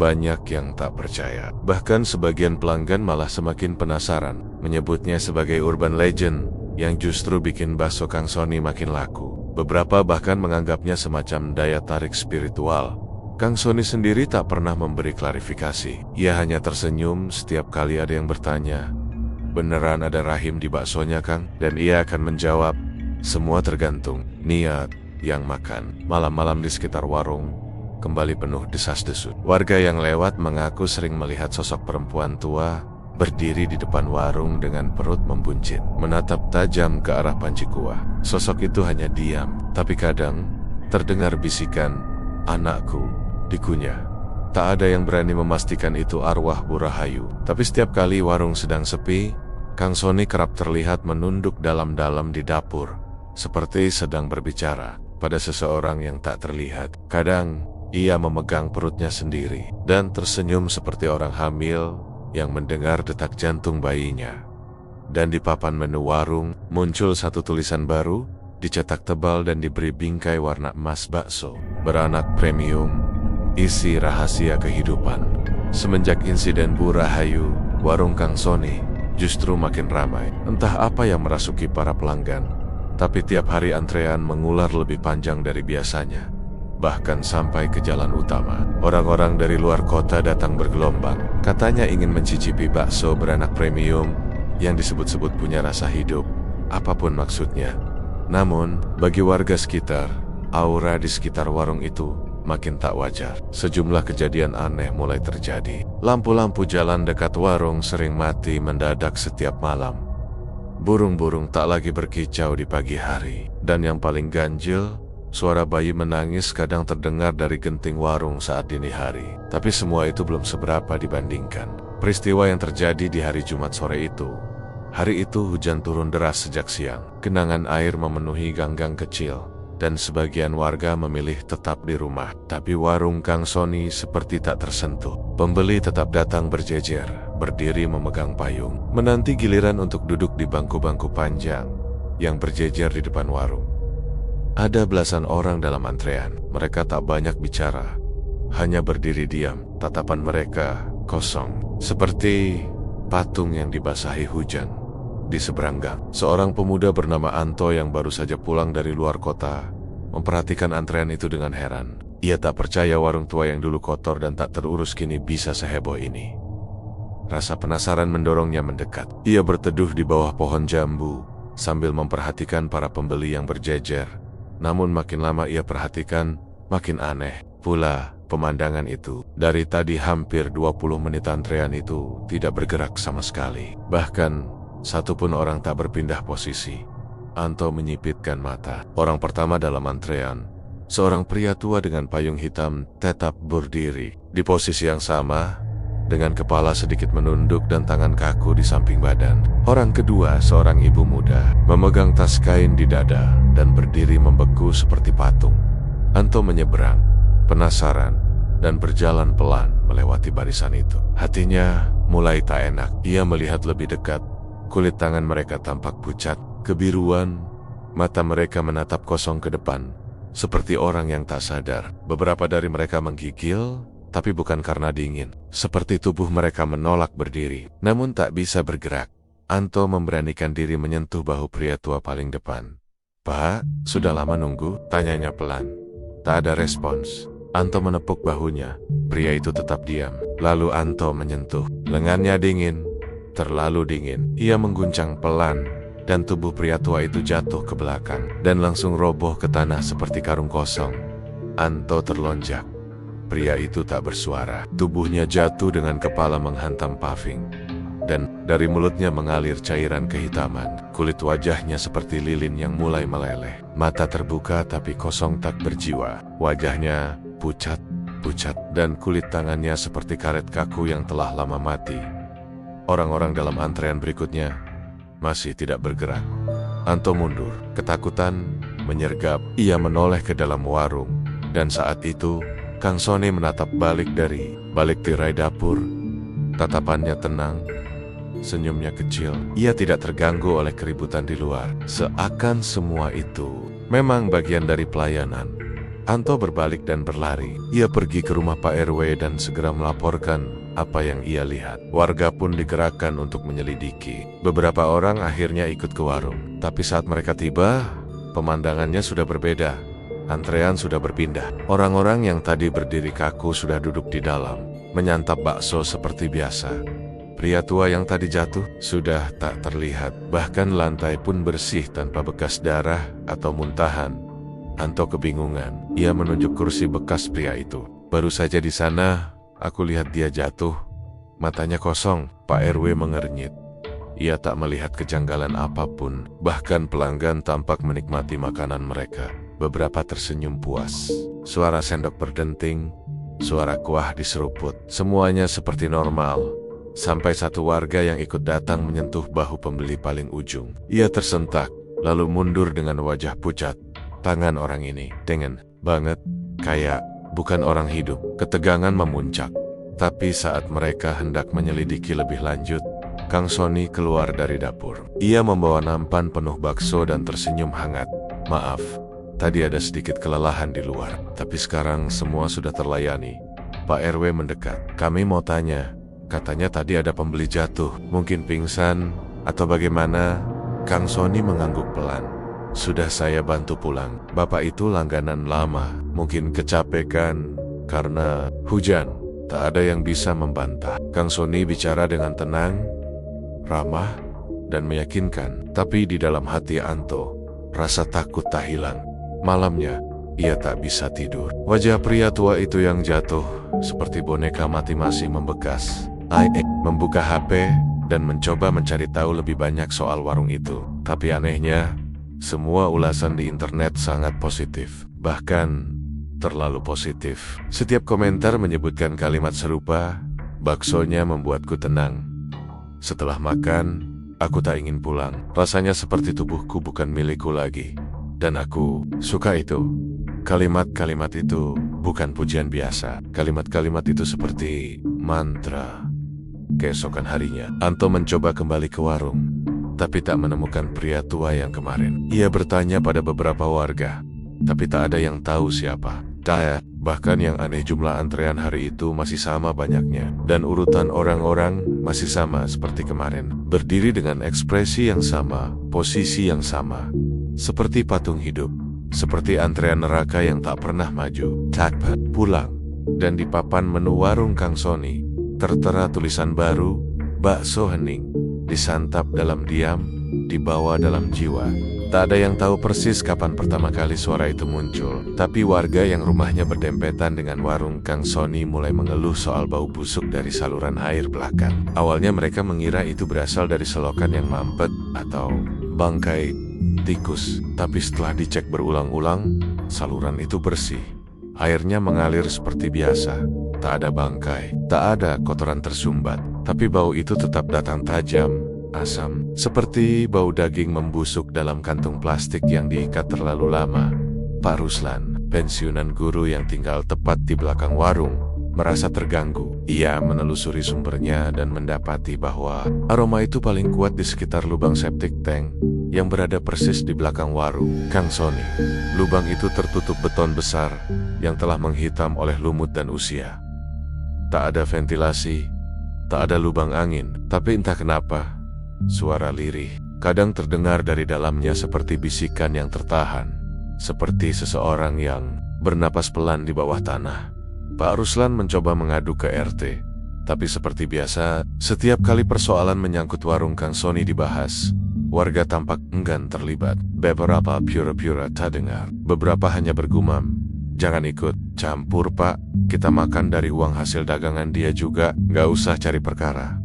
banyak yang tak percaya. Bahkan sebagian pelanggan malah semakin penasaran, menyebutnya sebagai urban legend yang justru bikin bakso Kang Sony makin laku. Beberapa bahkan menganggapnya semacam daya tarik spiritual. Kang Sony sendiri tak pernah memberi klarifikasi. Ia hanya tersenyum setiap kali ada yang bertanya, "Beneran ada rahim di baksonya, Kang?" Dan ia akan menjawab, "Semua tergantung niat yang makan." Malam-malam di sekitar warung kembali penuh desas-desus. Warga yang lewat mengaku sering melihat sosok perempuan tua berdiri di depan warung dengan perut membuncit, menatap tajam ke arah panci kuah. Sosok itu hanya diam, tapi kadang Terdengar bisikan, "Anakku," dikunyah. Tak ada yang berani memastikan itu arwah Bu Rahayu. Tapi setiap kali warung sedang sepi, Kang Soni kerap terlihat menunduk dalam-dalam di dapur, seperti sedang berbicara pada seseorang yang tak terlihat. Kadang, ia memegang perutnya sendiri dan tersenyum seperti orang hamil yang mendengar detak jantung bayinya. Dan di papan menu warung, muncul satu tulisan baru, dicetak tebal dan diberi bingkai warna emas, "Bakso beranak premium, isi rahasia kehidupan." Semenjak insiden Bu Rahayu, warung Kang Soni justru makin ramai. Entah apa yang merasuki para pelanggan, tapi tiap hari antrean mengular lebih panjang dari biasanya. Bahkan sampai ke jalan utama, orang-orang dari luar kota datang bergelombang. Katanya ingin mencicipi bakso beranak premium yang disebut-sebut punya rasa hidup, apapun maksudnya. Namun, bagi warga sekitar, aura di sekitar warung itu makin tak wajar. Sejumlah kejadian aneh mulai terjadi. Lampu-lampu jalan dekat warung sering mati mendadak setiap malam. Burung-burung tak lagi berkicau di pagi hari. Dan yang paling ganjil, suara bayi menangis kadang terdengar dari genting warung saat dini hari. Tapi semua itu belum seberapa dibandingkan peristiwa yang terjadi di hari Jumat sore itu. Hari itu hujan turun deras sejak siang. Genangan air memenuhi gang-gang kecil, dan sebagian warga memilih tetap di rumah. Tapi warung Kang Soni seperti tak tersentuh. Pembeli tetap datang berjejer, berdiri memegang payung, menanti giliran untuk duduk di bangku-bangku panjang yang berjejer di depan warung. Ada belasan orang dalam antrean. Mereka tak banyak bicara, hanya berdiri diam. Tatapan mereka kosong, seperti patung yang dibasahi hujan. Di seberang gang, seorang pemuda bernama Anto yang baru saja pulang dari luar kota memperhatikan antrean itu dengan heran. Ia tak percaya warung tua yang dulu kotor dan tak terurus kini bisa seheboh ini. Rasa penasaran mendorongnya mendekat. Ia berteduh di bawah pohon jambu sambil memperhatikan para pembeli yang berjejer. Namun makin lama ia perhatikan, makin aneh pula pemandangan itu. Dari tadi hampir 20 menit antrean itu tidak bergerak sama sekali. Bahkan satupun orang tak berpindah posisi. Anto menyipitkan mata. Orang pertama dalam antrean, seorang pria tua dengan payung hitam, tetap berdiri di posisi yang sama, dengan kepala sedikit menunduk dan tangan kaku di samping badan. Orang kedua, seorang ibu muda, memegang tas kain di dada dan berdiri membeku seperti patung. Anto menyeberang, penasaran, dan berjalan pelan melewati barisan itu. Hatinya mulai tak enak. Ia melihat lebih dekat. Kulit tangan mereka tampak pucat, kebiruan, mata mereka menatap kosong ke depan, seperti orang yang tak sadar. Beberapa dari mereka menggigil, tapi bukan karena dingin. Seperti tubuh mereka menolak berdiri, namun tak bisa bergerak. Anto memberanikan diri menyentuh bahu pria tua paling depan. "Pak, sudah lama nunggu?" tanyanya pelan. Tak ada respons. Anto menepuk bahunya. Pria itu tetap diam. Lalu Anto menyentuh. Lengannya dingin. Terlalu dingin. Ia mengguncang pelan, dan tubuh pria tua itu jatuh ke belakang dan langsung roboh ke tanah seperti karung kosong. Anto terlonjak. Pria itu tak bersuara. Tubuhnya jatuh dengan kepala menghantam paving, dan dari mulutnya mengalir cairan kehitaman. Kulit wajahnya seperti lilin yang mulai meleleh. Mata terbuka tapi kosong, tak berjiwa. Wajahnya pucat, dan kulit tangannya seperti karet kaku yang telah lama mati. Orang-orang dalam antrean berikutnya masih tidak bergerak. Anto mundur, ketakutan menyergap. Ia menoleh ke dalam warung, dan saat itu Kang Soni menatap balik tirai dapur. Tatapannya tenang, senyumnya kecil. Ia tidak terganggu oleh keributan di luar. Seakan semua itu memang bagian dari pelayanan. Anto berbalik dan berlari. Ia pergi ke rumah Pak RW dan segera melaporkan apa yang ia lihat. Warga pun digerakkan untuk menyelidiki. Beberapa orang akhirnya ikut ke warung. Tapi saat mereka tiba, pemandangannya sudah berbeda. Antrean sudah berpindah. Orang-orang yang tadi berdiri kaku sudah duduk di dalam, menyantap bakso seperti biasa. Pria tua yang tadi jatuh sudah tak terlihat. Bahkan lantai pun bersih tanpa bekas darah atau muntahan. Anto kebingungan. Ia menunjuk kursi bekas pria itu. "Baru saja di sana, aku lihat dia jatuh. Matanya kosong." Pak RW mengernyit. Ia tak melihat kejanggalan apapun. Bahkan pelanggan tampak menikmati makanan mereka. beberapa tersenyum puas. Suara sendok berdenting, suara kuah diseruput. Semuanya seperti normal. Sampai satu warga yang ikut datang menyentuh bahu pembeli paling ujung. Ia tersentak, lalu mundur dengan wajah pucat. Tangan orang ini dingin banget, kayak bukan orang hidup. Ketegangan memuncak. Tapi saat mereka hendak menyelidiki lebih lanjut, Kang Sony keluar dari dapur. Ia membawa nampan penuh bakso dan tersenyum hangat. Maaf, tadi ada sedikit kelelahan di luar, tapi sekarang semua sudah terlayani. Pak RW mendekat. Kami mau tanya, katanya tadi ada pembeli jatuh, mungkin pingsan atau bagaimana? Kang Sony mengangguk pelan. Sudah saya bantu pulang. Bapak itu langganan lama, mungkin kecapekan karena hujan. Tak ada yang bisa membantah. Kang Sony bicara dengan tenang, ramah, dan meyakinkan. Tapi di dalam hati Anto, rasa takut tak hilang. Malamnya, ia tak bisa tidur. Wajah pria tua itu yang jatuh, seperti boneka mati masih membekas. Membuka HP dan mencoba mencari tahu lebih banyak soal warung itu. Tapi anehnya, semua ulasan di internet sangat positif. Bahkan terlalu positif. Setiap komentar menyebutkan kalimat serupa, baksonya membuatku tenang. Setelah makan, aku tak ingin pulang. Rasanya seperti tubuhku bukan milikku lagi. Dan aku suka itu. Kalimat-kalimat itu bukan pujian biasa. Kalimat-kalimat itu seperti mantra. Keesokan harinya, Anto mencoba kembali ke warung, tapi tak menemukan pria tua yang kemarin. Ia bertanya pada beberapa warga, tapi tak ada yang tahu siapa. Bahkan yang aneh, jumlah antrean hari itu masih sama banyaknya. Dan urutan orang-orang masih sama seperti kemarin. Berdiri dengan ekspresi yang sama, posisi yang sama. Seperti patung hidup. Seperti antrean neraka yang tak pernah maju. Pulang. Dan di papan menu warung Kang Sony, tertera tulisan baru, bakso hening. Disantap dalam diam, dibawa dalam jiwa. Tak ada yang tahu persis kapan pertama kali suara itu muncul. Tapi warga yang rumahnya berdempetan dengan warung Kang Sony mulai mengeluh soal bau busuk dari saluran air belakang. Awalnya mereka mengira itu berasal dari selokan yang mampet atau bangkai tikus. Tapi setelah dicek berulang-ulang, saluran itu bersih. Airnya mengalir seperti biasa. Tak ada bangkai, tak ada kotoran tersumbat. Tapi bau itu tetap datang tajam, asam, seperti bau daging membusuk dalam kantung plastik yang diikat terlalu lama. Pak Ruslan, pensiunan guru yang tinggal tepat di belakang warung, merasa terganggu. Ia menelusuri sumbernya dan mendapati bahwa aroma itu paling kuat di sekitar lubang septic tank yang berada persis di belakang warung Kang Sony. Lubang itu tertutup beton besar yang telah menghitam oleh lumut dan usia. Tak ada ventilasi, tak ada lubang angin, tapi entah kenapa, suara lirih kadang terdengar dari dalamnya seperti bisikan yang tertahan, seperti seseorang yang bernapas pelan di bawah tanah. Pak Ruslan mencoba mengadu ke RT, tapi seperti biasa, setiap kali persoalan menyangkut warung Kang Sony dibahas, warga tampak enggan terlibat. Beberapa pura-pura tak dengar, beberapa hanya bergumam, "Jangan ikut campur Pak, kita makan dari uang hasil dagangan dia juga, nggak usah cari perkara."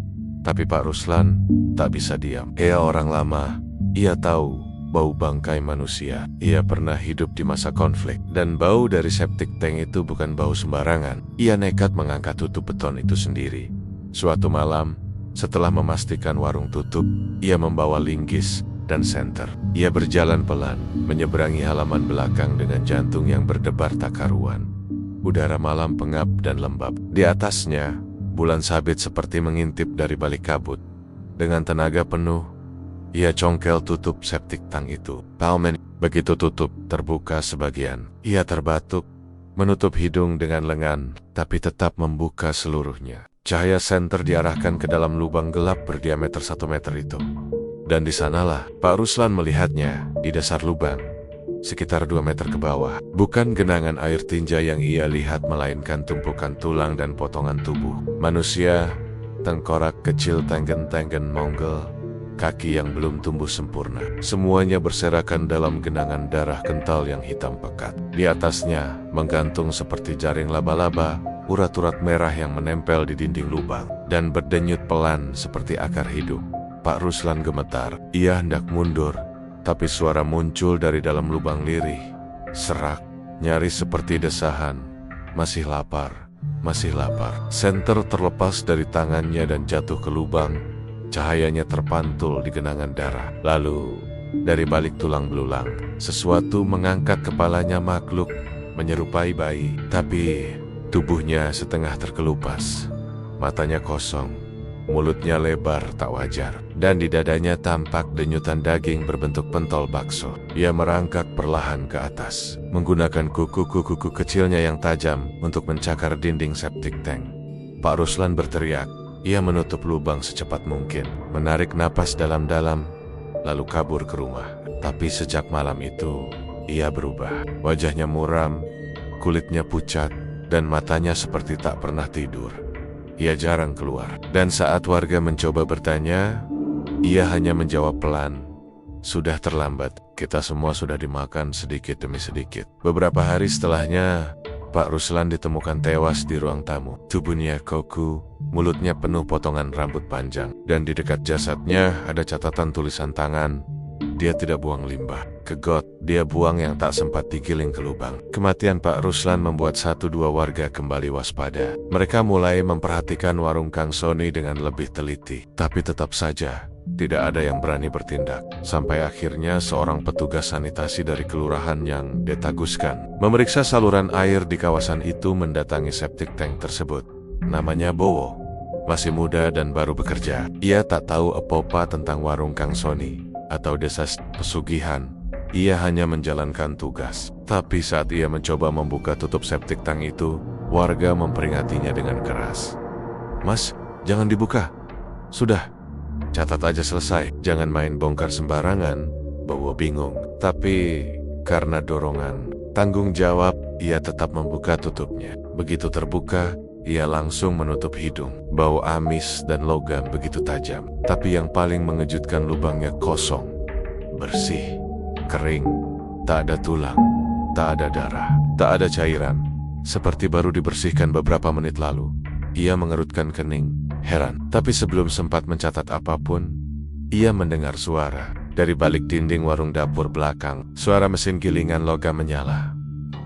Tapi Pak Ruslan tak bisa diam. Ia orang lama, ia tahu bau bangkai manusia. Ia pernah hidup di masa konflik, dan bau dari septic tank itu bukan bau sembarangan. Ia nekat mengangkat tutup beton itu sendiri. Suatu malam, setelah memastikan warung tutup, ia membawa linggis dan senter. Ia berjalan pelan, menyeberangi halaman belakang dengan jantung yang berdebar tak karuan. Udara malam pengap dan lembab. Di atasnya, bulan sabit seperti mengintip dari balik kabut. Dengan tenaga penuh, ia congkel tutup septic tank itu. Begitu tutup, terbuka sebagian. Ia terbatuk, menutup hidung dengan lengan, tapi tetap membuka seluruhnya. Cahaya senter diarahkan ke dalam lubang gelap berdiameter 1 meter itu. Dan di sanalah Pak Ruslan melihatnya, di dasar lubang, sekitar 2 meter ke bawah. Bukan genangan air tinja yang ia lihat, melainkan tumpukan tulang dan potongan tubuh. Manusia, tengkorak kecil, tenggen-tenggen monggol, kaki yang belum tumbuh sempurna. Semuanya berserakan dalam genangan darah kental yang hitam pekat. Di atasnya, menggantung seperti jaring laba-laba, urat-urat merah yang menempel di dinding lubang, dan berdenyut pelan seperti akar hidup. Pak Ruslan gemetar. Ia hendak mundur, tapi suara muncul dari dalam lubang lirih. Serak, nyaris seperti desahan. Masih lapar, masih lapar. Senter terlepas dari tangannya dan jatuh ke lubang. Cahayanya terpantul di genangan darah. Lalu, dari balik tulang belulang, sesuatu mengangkat kepalanya makhluk menyerupai bayi. Tapi, tubuhnya setengah terkelupas. Matanya kosong, mulutnya lebar tak wajar. Dan di dadanya tampak denyutan daging berbentuk pentol bakso. Ia merangkak perlahan ke atas, menggunakan kuku-kuku kecilnya yang tajam untuk mencakar dinding septic tank. Pak Ruslan berteriak. Ia menutup lubang secepat mungkin, menarik napas dalam-dalam, lalu kabur ke rumah. Tapi sejak malam itu, ia berubah. Wajahnya muram, kulitnya pucat, dan matanya seperti tak pernah tidur. Ia jarang keluar. Dan saat warga mencoba bertanya, ia hanya menjawab pelan, "Sudah terlambat, kita semua sudah dimakan sedikit demi sedikit." Beberapa hari setelahnya, Pak Ruslan ditemukan tewas di ruang tamu. Tubuhnya kaku, mulutnya penuh potongan rambut panjang, dan di dekat jasadnya ada catatan tulisan tangan. Dia tidak buang limbah ke got, dia buang yang tak sempat digiling ke lubang. Kematian Pak Ruslan membuat 1-2 warga kembali waspada. Mereka mulai memperhatikan warung Kang Sony dengan lebih teliti. Tapi tetap saja, tidak ada yang berani bertindak. Sampai akhirnya seorang petugas sanitasi dari kelurahan yang ditaguskan memeriksa saluran air di kawasan itu mendatangi septic tank tersebut. Namanya Bowo. Masih muda dan baru bekerja. Ia tak tahu apa-apa tentang warung Kang Sony atau desa pesugihan. Ia hanya menjalankan tugas. Tapi saat ia mencoba membuka tutup septic tank itu, warga memperingatinya dengan keras. "Mas, jangan dibuka. Sudah, catat aja selesai. Jangan main bongkar sembarangan." Bowo bingung. Tapi karena dorongan tanggung jawab, ia tetap membuka tutupnya. Begitu terbuka, ia langsung menutup hidung. Bau amis dan logam begitu tajam. Tapi yang paling mengejutkan, lubangnya kosong, bersih, kering, tak ada tulang, tak ada darah, tak ada cairan. Seperti baru dibersihkan beberapa menit lalu. Ia mengerutkan kening, heran. Tapi sebelum sempat mencatat apapun, ia mendengar suara. Dari balik dinding warung dapur belakang, suara mesin gilingan logam menyala.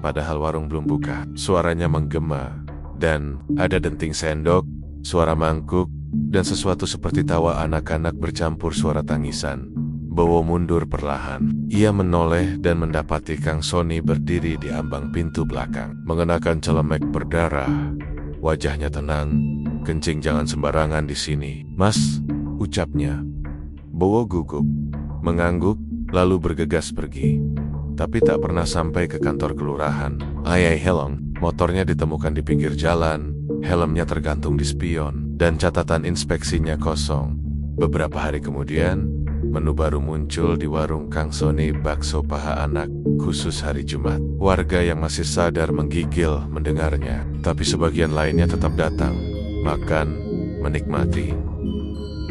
Padahal warung belum buka. Suaranya menggema. Dan ada denting sendok, suara mangkuk, dan sesuatu seperti tawa anak-anak bercampur suara tangisan. Bowo mundur perlahan. Ia menoleh dan mendapati Kang Sony berdiri di ambang pintu belakang. Mengenakan celemek berdarah. Wajahnya tenang. "Kencing jangan sembarangan di sini, Mas," ucapnya. Bowo gugup, mengangguk, lalu bergegas pergi. Tapi tak pernah sampai ke kantor kelurahan. Ayai Helong, motornya ditemukan di pinggir jalan, helmnya tergantung di spion, dan catatan inspeksinya kosong. Beberapa hari kemudian, menu baru muncul di warung Kang Sony, bakso paha anak, khusus hari Jumat. Warga yang masih sadar menggigil mendengarnya, tapi sebagian lainnya tetap datang, makan, menikmati.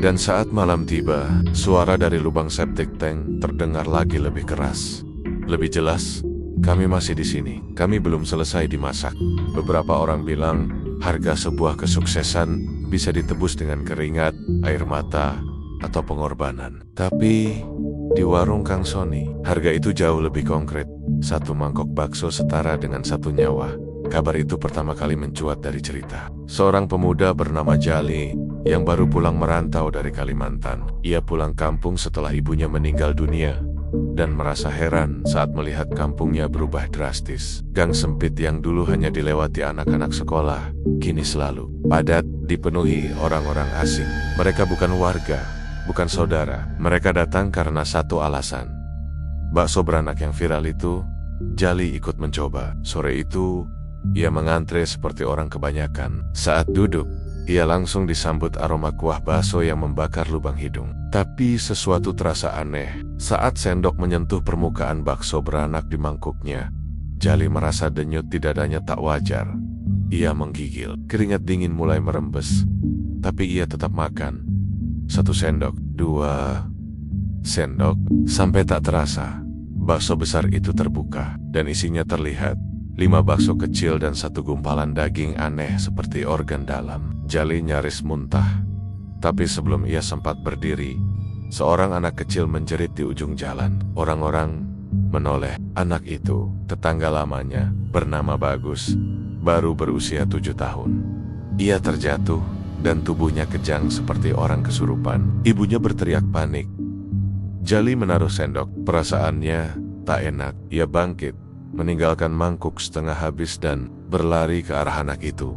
Dan saat malam tiba, suara dari lubang septic tank terdengar lagi lebih keras. Lebih jelas, "Kami masih di sini. Kami belum selesai dimasak." Beberapa orang bilang, harga sebuah kesuksesan bisa ditebus dengan keringat, air mata, atau pengorbanan. Tapi di warung Kang Sony, harga itu jauh lebih konkret. 1 mangkok bakso setara dengan 1 nyawa. Kabar itu pertama kali mencuat dari cerita seorang pemuda bernama Jali yang baru pulang merantau dari Kalimantan. Ia pulang kampung setelah ibunya meninggal dunia dan merasa heran saat melihat kampungnya berubah drastis. Gang sempit yang dulu hanya dilewati anak-anak sekolah, kini selalu padat, dipenuhi orang-orang asing. Mereka bukan warga, bukan saudara. Mereka datang karena satu alasan. Bakso beranak yang viral itu, Jali ikut mencoba. Sore itu, ia mengantre seperti orang kebanyakan. Saat duduk, ia langsung disambut aroma kuah bakso yang membakar lubang hidung. Tapi sesuatu terasa aneh. Saat sendok menyentuh permukaan bakso beranak di mangkuknya, Jali merasa denyut di dadanya tak wajar. Ia menggigil. Keringat dingin mulai merembes. Tapi ia tetap makan. 1 sendok, 2 sendok, sampai tak terasa bakso besar itu terbuka dan isinya terlihat. 5 bakso kecil dan 1 gumpalan daging aneh seperti organ dalam. Jali nyaris muntah. Tapi sebelum ia sempat berdiri, seorang anak kecil menjerit di ujung jalan. Orang-orang menoleh. Anak itu, tetangga lamanya, bernama Bagus, baru berusia 7 tahun. Ia terjatuh dan tubuhnya kejang seperti orang kesurupan. Ibunya berteriak panik. Jali menaruh sendok. Perasaannya tak enak. Ia bangkit, meninggalkan mangkuk setengah habis dan berlari ke arah anak itu.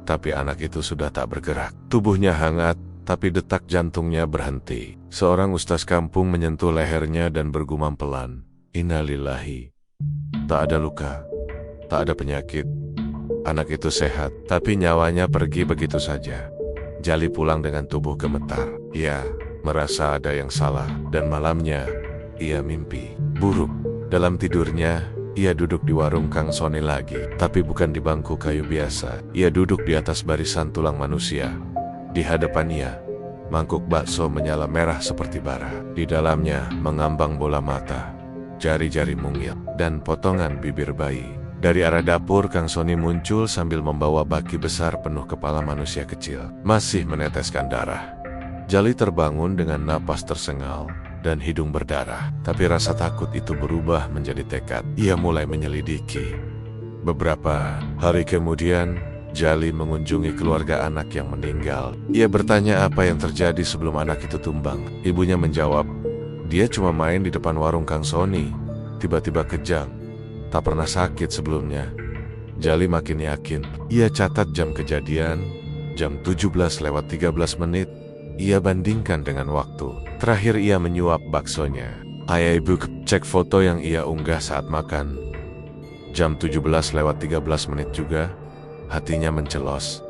Tapi anak itu sudah tak bergerak. Tubuhnya hangat, tapi detak jantungnya berhenti. Seorang ustaz kampung menyentuh lehernya dan bergumam pelan, "Innalillahi." Tak ada luka, tak ada penyakit. Anak itu sehat, tapi nyawanya pergi begitu saja. Jali pulang dengan tubuh gemetar. Ia merasa ada yang salah, dan malamnya ia mimpi buruk. Dalam tidurnya, ia duduk di warung Kang Soni lagi, tapi bukan di bangku kayu biasa. Ia duduk di atas barisan tulang manusia. Di hadapannya, mangkuk bakso menyala merah seperti bara. Di dalamnya mengambang bola mata, jari-jari mungil, dan potongan bibir bayi. Dari arah dapur, Kang Soni muncul sambil membawa baki besar penuh kepala manusia kecil, masih meneteskan darah. Jali terbangun dengan napas tersengal dan hidung berdarah, tapi rasa takut itu berubah menjadi tekad. Ia mulai menyelidiki. Beberapa hari kemudian, Jali mengunjungi keluarga anak yang meninggal. Ia bertanya apa yang terjadi sebelum anak itu tumbang. Ibunya menjawab, "Dia cuma main di depan warung Kang Soni, tiba-tiba kejang. Tak pernah sakit sebelumnya." Jali makin yakin. Ia catat jam kejadian, jam 17:13. Ia bandingkan dengan waktu terakhir ia menyuap baksonya. Ayah ibu cek foto yang ia unggah saat makan. Jam 17:13 juga. Hatinya mencelos.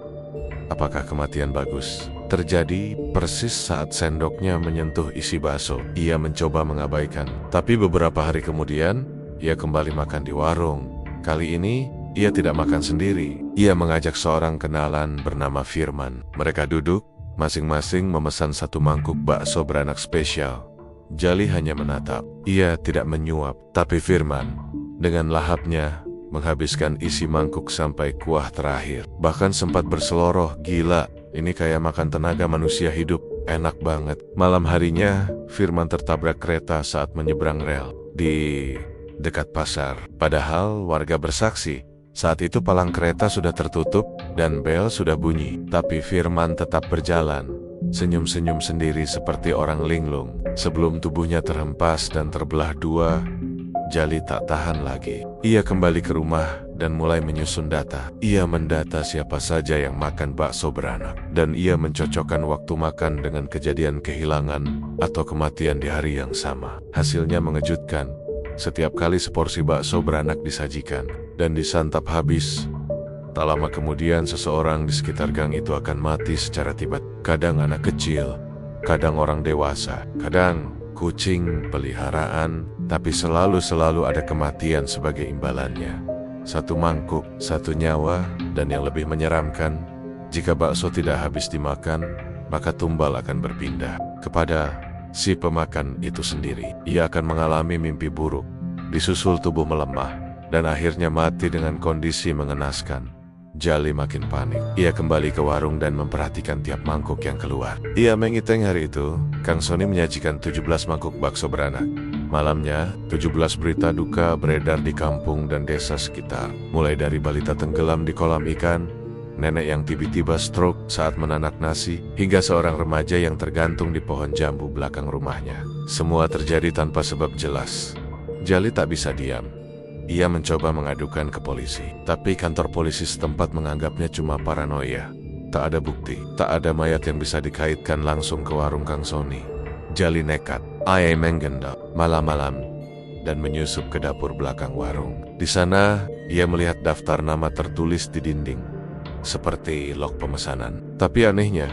Apakah kematian Bagus terjadi persis saat sendoknya menyentuh isi bakso? Ia mencoba mengabaikan. Tapi beberapa hari kemudian, ia kembali makan di warung. Kali ini, ia tidak makan sendiri. Ia mengajak seorang kenalan bernama Firman. Mereka duduk, masing-masing memesan satu mangkuk bakso beranak spesial. Jali hanya menatap. Ia tidak menyuap. Tapi Firman, dengan lahapnya, menghabiskan isi mangkuk sampai kuah terakhir. Bahkan sempat berseloroh, "Gila, ini kayak makan tenaga manusia hidup, enak banget." Malam harinya, Firman tertabrak kereta saat menyeberang rel di dekat pasar. Padahal warga bersaksi, saat itu palang kereta sudah tertutup dan bel sudah bunyi. Tapi Firman tetap berjalan, senyum-senyum sendiri seperti orang linglung. Sebelum tubuhnya terhempas dan terbelah dua, Jali tak tahan lagi. Ia kembali ke rumah dan mulai menyusun data. Ia mendata siapa saja yang makan bakso beranak, dan ia mencocokkan waktu makan dengan kejadian kehilangan atau kematian di hari yang sama. Hasilnya mengejutkan. Setiap kali seporsi bakso beranak disajikan dan disantap habis, tak lama kemudian seseorang di sekitar gang itu akan mati secara tiba-tiba. Kadang anak kecil, kadang orang dewasa, kadang kucing peliharaan, tapi selalu ada kematian sebagai imbalannya. Satu mangkuk, satu nyawa, dan yang lebih menyeramkan, jika bakso tidak habis dimakan, maka tumbal akan berpindah kepada si pemakan itu sendiri. Ia akan mengalami mimpi buruk, disusul tubuh melemah, dan akhirnya mati dengan kondisi mengenaskan. Jali makin panik. Ia kembali ke warung dan memperhatikan tiap mangkuk yang keluar. Ia mengiteng hari itu, Kang Soni menyajikan 17 mangkuk bakso beranak. Malamnya, 17 berita duka beredar di kampung dan desa sekitar. Mulai dari balita tenggelam di kolam ikan, nenek yang tiba-tiba stroke saat menanak nasi, hingga seorang remaja yang tergantung di pohon jambu belakang rumahnya. Semua terjadi tanpa sebab jelas. Jali tak bisa diam. Ia mencoba mengadukan ke polisi, tapi kantor polisi setempat menganggapnya cuma paranoia. Tak ada bukti, tak ada mayat yang bisa dikaitkan langsung ke warung Kang Soni. Jali nekat, ia menggendap malam-malam dan menyusup ke dapur belakang warung. Di sana, ia melihat daftar nama tertulis di dinding, seperti log pemesanan. Tapi anehnya,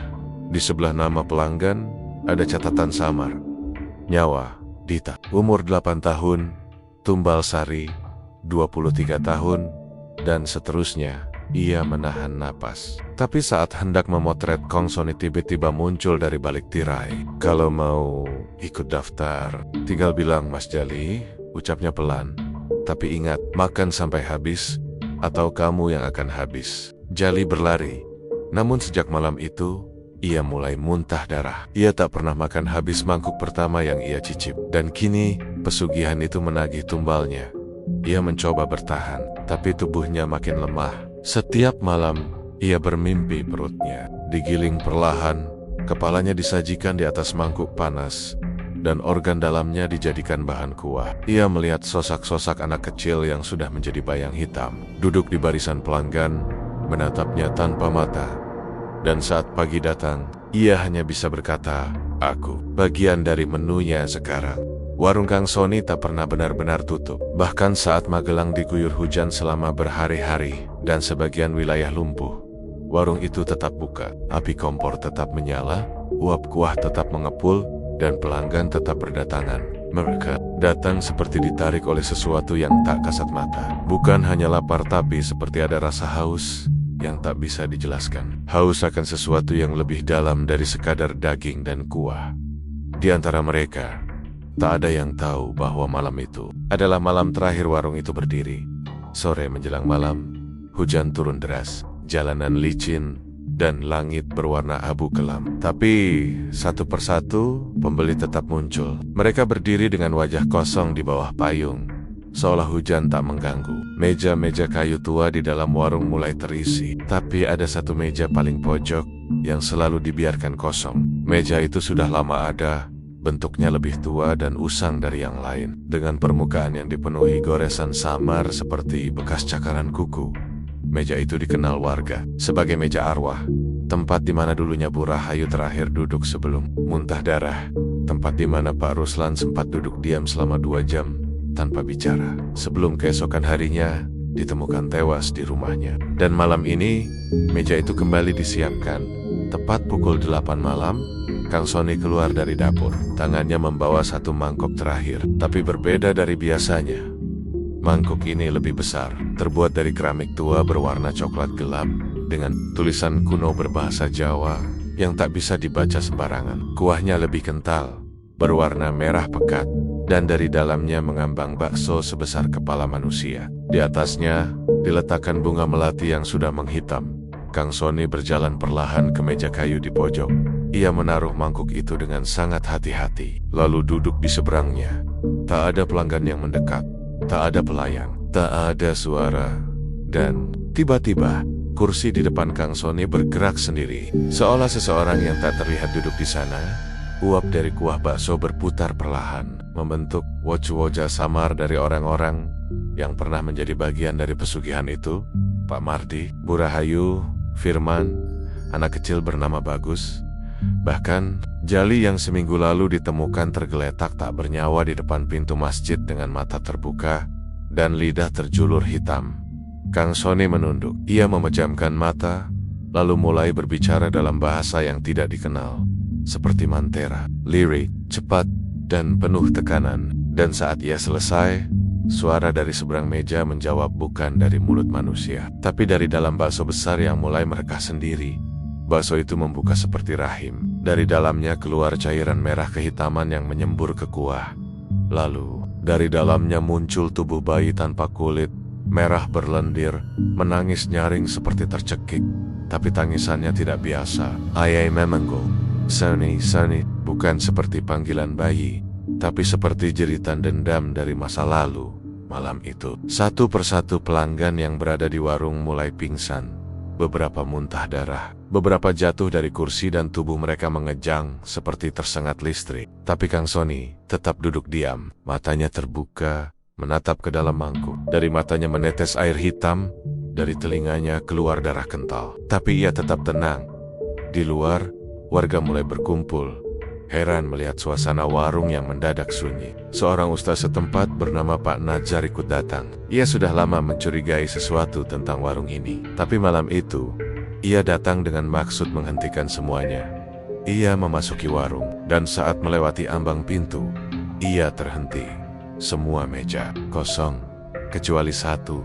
di sebelah nama pelanggan ada catatan samar. Nyawa, Dita, umur 8 tahun, Tumbal Sari, 23 tahun, dan seterusnya. Ia menahan napas. Tapi saat hendak memotret Kang Soni tiba-tiba muncul dari balik tirai. "Kalau mau ikut daftar, tinggal bilang Mas Jali," ucapnya pelan. "Tapi ingat, makan sampai habis, atau kamu yang akan habis." Jali berlari. Namun sejak malam itu, ia mulai muntah darah. Ia tak pernah makan habis mangkuk pertama yang ia cicip. Dan kini, pesugihan itu menagih tumbalnya. Ia mencoba bertahan, tapi tubuhnya makin lemah. Setiap malam, ia bermimpi perutnya digiling perlahan, kepalanya disajikan di atas mangkuk panas, dan organ dalamnya dijadikan bahan kuah. Ia melihat sosak-sosak anak kecil yang sudah menjadi bayang hitam, duduk di barisan pelanggan, menatapnya tanpa mata. Dan saat pagi datang, ia hanya bisa berkata, "Aku bagian dari menunya sekarang." Warung Kang Sony tak pernah benar-benar tutup. Bahkan saat Magelang diguyur hujan selama berhari-hari dan sebagian wilayah lumpuh, warung itu tetap buka. Api kompor tetap menyala, uap kuah tetap mengepul, dan pelanggan tetap berdatangan. Mereka datang seperti ditarik oleh sesuatu yang tak kasat mata. Bukan hanya lapar, tapi seperti ada rasa haus yang tak bisa dijelaskan. Haus akan sesuatu yang lebih dalam dari sekadar daging dan kuah. Di antara mereka, tak ada yang tahu bahwa malam itu adalah malam terakhir warung itu berdiri. Sore menjelang malam, hujan turun deras, jalanan licin, dan langit berwarna abu kelam. Tapi satu persatu pembeli tetap muncul. Mereka berdiri dengan wajah kosong di bawah payung, seolah hujan tak mengganggu. Meja-meja kayu tua di dalam warung mulai terisi, tapi ada satu meja paling pojok yang selalu dibiarkan kosong. Meja itu sudah lama ada, bentuknya lebih tua dan usang dari yang lain, dengan permukaan yang dipenuhi goresan samar seperti bekas cakaran kuku. Meja itu dikenal warga sebagai meja arwah, tempat di mana dulunya Bu Rahayu terakhir duduk sebelum muntah darah, tempat di mana Pak Ruslan sempat duduk diam selama 2 jam tanpa bicara, sebelum keesokan harinya ditemukan tewas di rumahnya. Dan malam ini, meja itu kembali disiapkan. Tepat pukul 8 malam, Kang Sony keluar dari dapur. Tangannya membawa satu mangkok terakhir, tapi berbeda dari biasanya. Mangkuk ini lebih besar, terbuat dari keramik tua berwarna coklat gelap, dengan tulisan kuno berbahasa Jawa yang tak bisa dibaca sembarangan. Kuahnya lebih kental, berwarna merah pekat, dan dari dalamnya mengambang bakso sebesar kepala manusia. Di atasnya diletakkan bunga melati yang sudah menghitam. Kang Sony berjalan perlahan ke meja kayu di pojok. Ia menaruh mangkuk itu dengan sangat hati-hati, lalu duduk di seberangnya. Tak ada pelanggan yang mendekat, tak ada pelayan, tak ada suara. Dan tiba-tiba, kursi di depan Kang Sony bergerak sendiri, seolah seseorang yang tak terlihat duduk di sana. Uap dari kuah bakso berputar perlahan, membentuk wajah-wajah samar dari orang-orang yang pernah menjadi bagian dari pesugihan itu. Pak Mardi, Bu Rahayu, Firman, anak kecil bernama Bagus, bahkan Jali yang seminggu lalu ditemukan tergeletak tak bernyawa di depan pintu masjid dengan mata terbuka dan lidah terjulur hitam. Kang Sony menunduk. Ia memejamkan mata, lalu mulai berbicara dalam bahasa yang tidak dikenal, seperti mantera, lirik, cepat, dan penuh tekanan. Dan saat ia selesai, suara dari seberang meja menjawab, bukan dari mulut manusia, tapi dari dalam bakso besar yang mulai merekah sendiri. Bakso itu membuka seperti rahim. Dari dalamnya keluar cairan merah kehitaman yang menyembur ke kuah. Lalu, dari dalamnya muncul tubuh bayi tanpa kulit, merah berlendir, menangis nyaring seperti tercekik. Tapi tangisannya tidak biasa. Ayai Memenggo, Sony, bukan seperti panggilan bayi, tapi seperti jeritan dendam dari masa lalu. Malam itu, satu persatu pelanggan yang berada di warung mulai pingsan. Beberapa muntah darah, beberapa jatuh dari kursi dan tubuh mereka mengejang seperti tersengat listrik. Tapi Kang Sony tetap duduk diam, matanya terbuka, menatap ke dalam mangkuk. Dari matanya menetes air hitam, dari telinganya keluar darah kental. Tapi ia tetap tenang. Di luar, warga mulai berkumpul, heran melihat suasana warung yang mendadak sunyi. Seorang ustaz setempat bernama Pak Nazar ikut datang. Ia sudah lama mencurigai sesuatu tentang warung ini. Tapi malam itu, ia datang dengan maksud menghentikan semuanya. Ia memasuki warung, dan saat melewati ambang pintu, ia terhenti. Semua meja kosong, kecuali satu,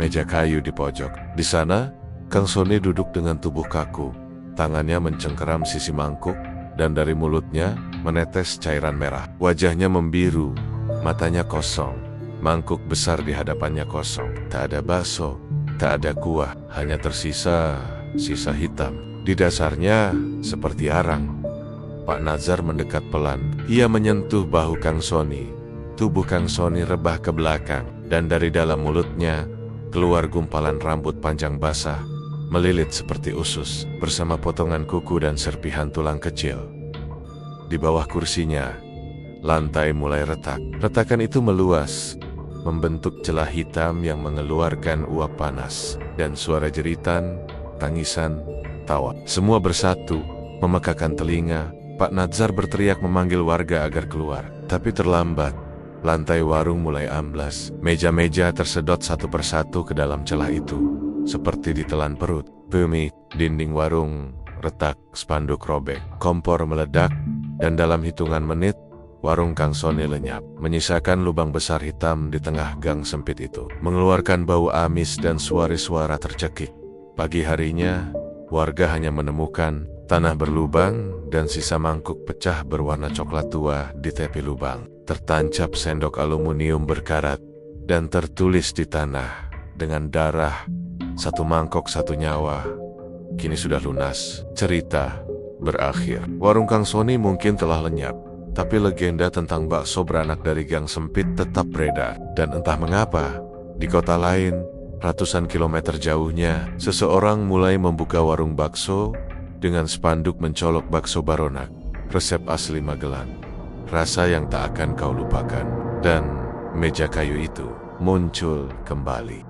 meja kayu di pojok. Di sana, Kang Sony duduk dengan tubuh kaku, tangannya mencengkeram sisi mangkuk, dan dari mulutnya menetes cairan merah. Wajahnya membiru, matanya kosong. Mangkuk besar di hadapannya kosong. Tak ada bakso, tak ada kuah, hanya tersisa sisa hitam. Di dasarnya seperti arang. Pak Nazar mendekat pelan. Ia menyentuh bahu Kang Sony. Tubuh Kang Sony rebah ke belakang, dan dari dalam mulutnya keluar gumpalan rambut panjang basah, melilit seperti usus, bersama potongan kuku dan serpihan tulang kecil. Di bawah kursinya, lantai mulai retak. Retakan itu meluas, membentuk celah hitam yang mengeluarkan uap panas, dan suara jeritan, tangisan, tawa. Semua bersatu, memekakan telinga. Pak Nadzar berteriak memanggil warga agar keluar, tapi terlambat. Lantai warung mulai amblas, meja-meja tersedot satu persatu ke dalam celah itu, seperti ditelan perut. Bumi, dinding warung retak, spanduk robek, kompor meledak, dan dalam hitungan menit, warung Kang Sony lenyap, menyisakan lubang besar hitam di tengah gang sempit itu, mengeluarkan bau amis dan suara-suara tercekik. Pagi harinya, warga hanya menemukan tanah berlubang dan sisa mangkuk pecah berwarna coklat tua di tepi lubang. Tertancap sendok aluminium berkarat dan tertulis di tanah dengan darah, "Satu mangkok satu nyawa, kini sudah lunas." Cerita berakhir. Warung Kang Sony mungkin telah lenyap, tapi legenda tentang bakso beranak dari gang sempit tetap beredar. Dan entah mengapa, di kota lain, ratusan kilometer jauhnya, seseorang mulai membuka warung bakso dengan spanduk mencolok bakso baronak, resep asli Magelang, rasa yang tak akan kau lupakan. Dan meja kayu itu muncul kembali.